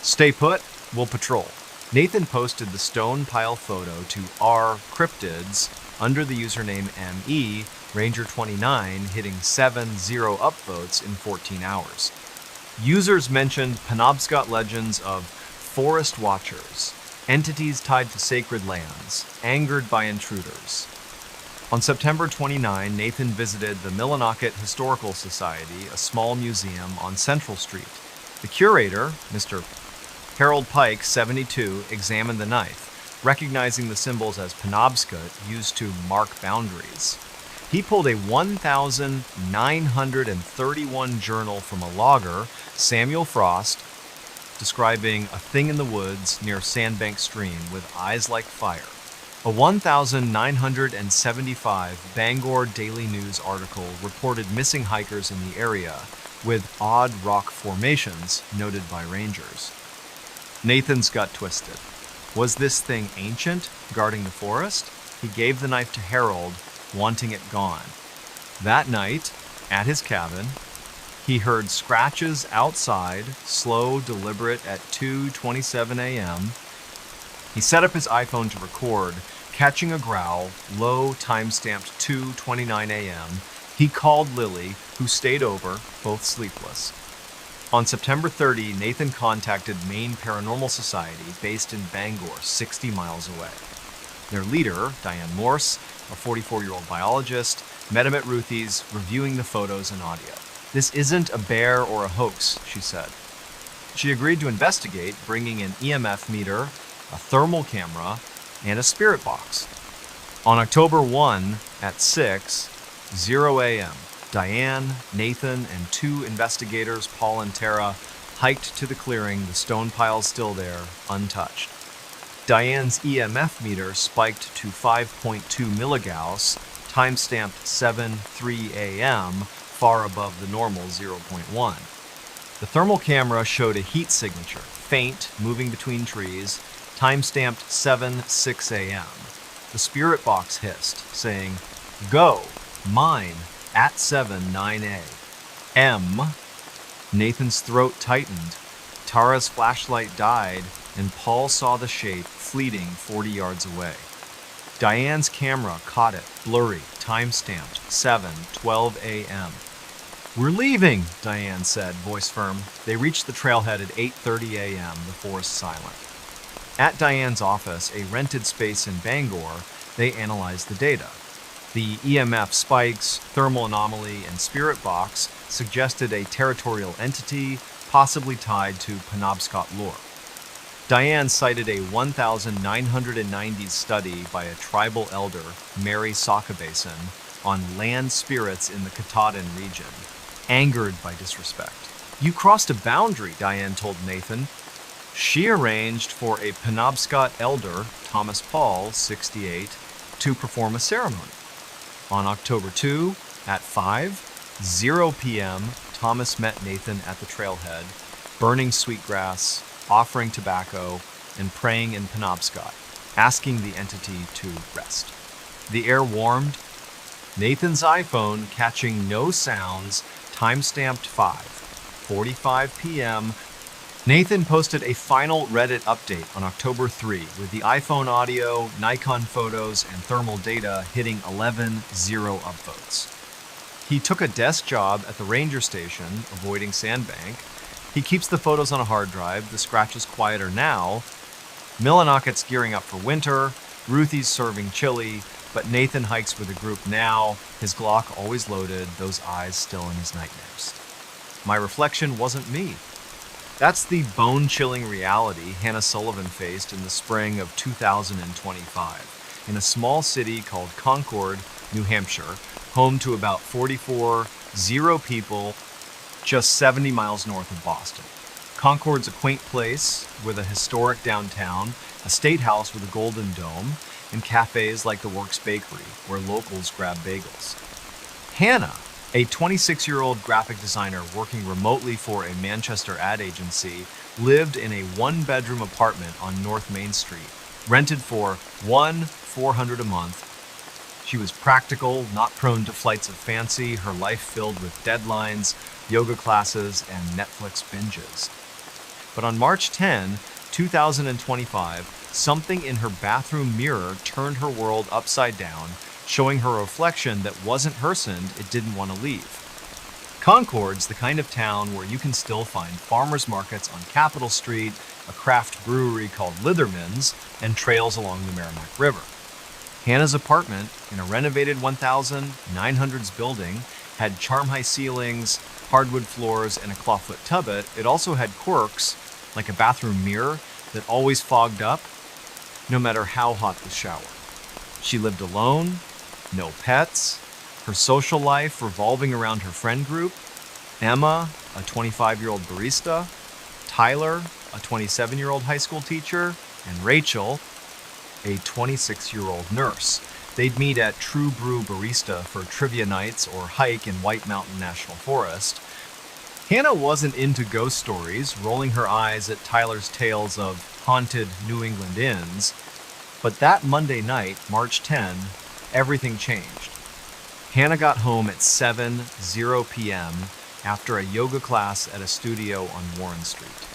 Speaker 1: "Stay put. We'll patrol." Nathan posted the stone pile photo to R Cryptids under the username ME Ranger 29, hitting 7-0 upvotes in 14 hours. Users mentioned Penobscot legends of forest watchers, entities tied to sacred lands, angered by intruders. On September 29, Nathan visited the Millinocket Historical Society, a small museum on Central Street. The curator, Mr. Harold Pike, 72, examined the knife, recognizing the symbols as Penobscot used to mark boundaries. He pulled a 1,931 journal from a logger, Samuel Frost, describing a thing in the woods near Sandbank Stream with eyes like fire. A 1,975 Bangor Daily News article reported missing hikers in the area, with odd rock formations noted by rangers. Nathan's gut twisted. Was this thing ancient, guarding the forest? He gave the knife to Harold, wanting it gone. That night, at his cabin, he heard scratches outside, slow, deliberate, at 2:27 a.m. He set up his iPhone to record, catching a growl, low, time-stamped 2:29 a.m. He called Lily, who stayed over, both sleepless. On September 30, Nathan contacted Maine Paranormal Society, based in Bangor, 60 miles away. Their leader, Diane Morse, a 44-year-old biologist, met him at Ruthie's, reviewing the photos and audio. "This isn't a bear or a hoax," she said. She agreed to investigate, bringing an EMF meter, a thermal camera, and a spirit box. On October 1 at 6:00 a.m., Diane, Nathan, and two investigators, Paul and Tara, hiked to the clearing, the stone piles still there, untouched. Diane's EMF meter spiked to 5.2 milligauss, time-stamped 7:03 a.m., far above the normal 0.1. The thermal camera showed a heat signature, faint, moving between trees, time-stamped 7:06 a.m. The spirit box hissed, saying, "Go, mine, at 7:09 a.m." Nathan's throat tightened. Tara's flashlight died, and Paul saw the shape fleeting 40 yards away. Diane's camera caught it, blurry, time-stamped 7:12 a.m. "We're leaving," Diane said, voice firm. They reached the trailhead at 8:30 a.m., the forest silent. At Diane's office, a rented space in Bangor, they analyzed the data. The EMF spikes, thermal anomaly, and spirit box suggested a territorial entity, possibly tied to Penobscot lore. Diane cited a 1990s study by a tribal elder, Mary Sakabason, on land spirits in the Katahdin region, angered by disrespect. "You crossed a boundary," Diane told Nathan. She arranged for a Penobscot elder, Thomas Paul, 68, to perform a ceremony. On October 2, at 5:00 p.m., Thomas met Nathan at the trailhead, burning sweetgrass, offering tobacco, and praying in Penobscot, asking the entity to rest. The air warmed, Nathan's iPhone catching no sounds, time-stamped 5:45 p.m. Nathan posted a final Reddit update on October 3 with the iPhone audio, Nikon photos, and thermal data hitting 11,000 upvotes. He took a desk job at the ranger station, avoiding Sandbank. He keeps the photos on a hard drive, the scratch is quieter now. Millinocket's gearing up for winter, Ruthie's serving chili, but Nathan hikes with a group now, his Glock always loaded, those eyes still in his nightmares. My reflection wasn't me. That's the bone-chilling reality Hannah Sullivan faced in the spring of 2025 in a small city called Concord, New Hampshire, home to about 44,000 people, just 70 miles north of Boston. Concord's a quaint place with a historic downtown, a state house with a golden dome, and cafes like the Works Bakery, where locals grab bagels. Hannah, a 26-year-old graphic designer working remotely for a Manchester ad agency, lived in a one-bedroom apartment on North Main Street, rented for $1,400 a month. She was practical, not prone to flights of fancy, her life filled with deadlines, yoga classes, and Netflix binges. But on March 10, 2025, something in her bathroom mirror turned her world upside down, showing her a reflection that wasn't her sin, it didn't want to leave. Concord's the kind of town where you can still find farmers markets on Capitol Street, a craft brewery called Litherman's, and trails along the Merrimack River. Hannah's apartment, in a renovated 1900s building, had charm-high ceilings, hardwood floors, and a clawfoot tublet. It also had quirks, like a bathroom mirror that always fogged up, no matter how hot the shower. She lived alone, no pets, her social life revolving around her friend group: Emma, a 25-year-old barista; Tyler, a 27-year-old high school teacher; and Rachel, a 26-year-old nurse. They'd meet at True Brew Barista for trivia nights or hike in White Mountain National Forest. Hannah wasn't into ghost stories, rolling her eyes at Tyler's tales of haunted New England inns. But that Monday night, March 10, everything changed. Hannah got home at 7:00 p.m. after a yoga class at a studio on Warren Street.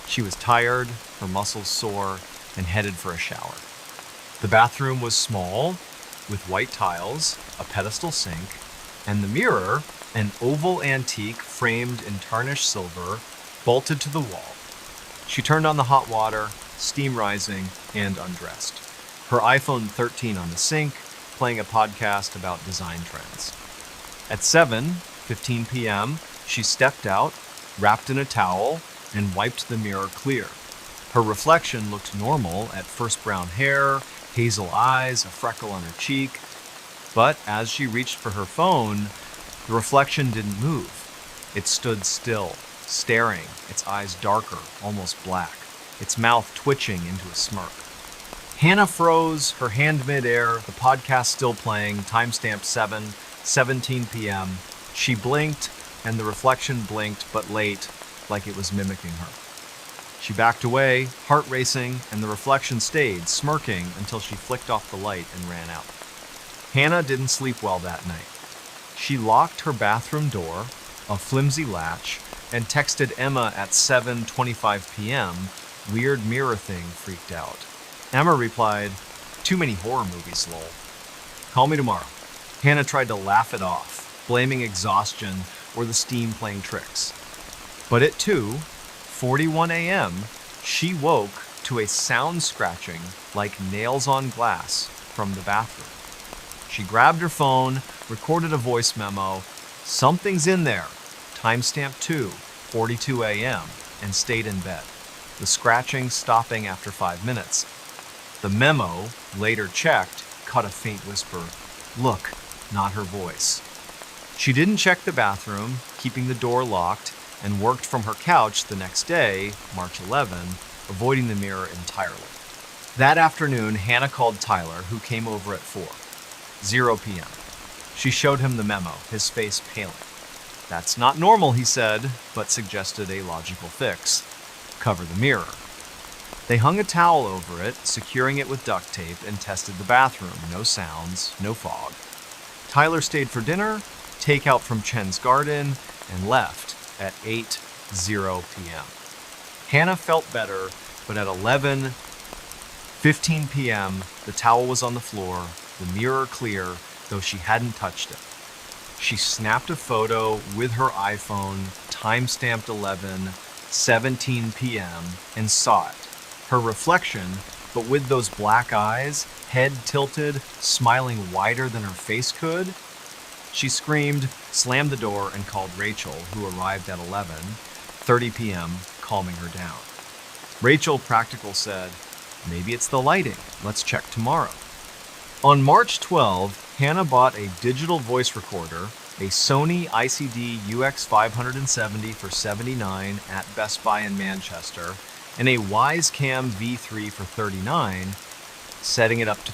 Speaker 1: She was tired, her muscles sore, and headed for a shower. The bathroom was small, with white tiles, a pedestal sink, and the mirror, an oval antique framed in tarnished silver, bolted to the wall. She turned on the hot water, steam rising, and undressed. Her iPhone 13 on the sink, playing a podcast about design trends. At 7:15 p.m., she stepped out, wrapped in a towel, and wiped the mirror clear. Her reflection looked normal at first: brown hair, hazel eyes, a freckle on her cheek. But as she reached for her phone, the reflection didn't move. It stood still, staring, its eyes darker, almost black, its mouth twitching into a smirk. Hannah froze, her hand midair, the podcast still playing, timestamp 7:17 p.m. She blinked, and the reflection blinked, but late, like it was mimicking her. She backed away, heart racing, and the reflection stayed, smirking, until she flicked off the light and ran out. Hannah didn't sleep well that night. She locked her bathroom door, a flimsy latch, and texted Emma at 7:25 p.m. Weird mirror thing, freaked out. Emma replied, "Too many horror movies, lol. Call me tomorrow." Hannah tried to laugh it off, blaming exhaustion or the steam playing tricks. But at 2:41 a.m., she woke to a sound scratching like nails on glass from the bathroom. She grabbed her phone, recorded a voice memo, "Something's in there," timestamp 2:42 a.m., and stayed in bed, the scratching stopping after 5 minutes. The memo, later checked, caught a faint whisper, "Look," not her voice. She didn't check the bathroom, keeping the door locked, and worked from her couch the next day, March 11, avoiding the mirror entirely. That afternoon, Hannah called Tyler, who came over at 4:00 p.m. She showed him the memo, his face paling. "That's not normal," he said, but suggested a logical fix: cover the mirror. They hung a towel over it, securing it with duct tape, and tested the bathroom. No sounds, no fog. Tyler stayed for dinner, takeout from Chen's Garden, and left at 8:00 p.m. Hannah felt better, but at 11:15 p.m., the towel was on the floor, the mirror clear, though she hadn't touched it. She snapped a photo with her iPhone, timestamped 11:17 p.m., and saw it. Her reflection, but with those black eyes, head tilted, smiling wider than her face could. She screamed, slammed the door, and called Rachel, who arrived at 11:30 p.m., calming her down. Rachel, practical, said, "Maybe it's the lighting. Let's check tomorrow." On March 12, Hannah bought a digital voice recorder, a Sony ICD UX570 for $79 at Best Buy in Manchester, and a Wisecam V3 for $39, setting it up to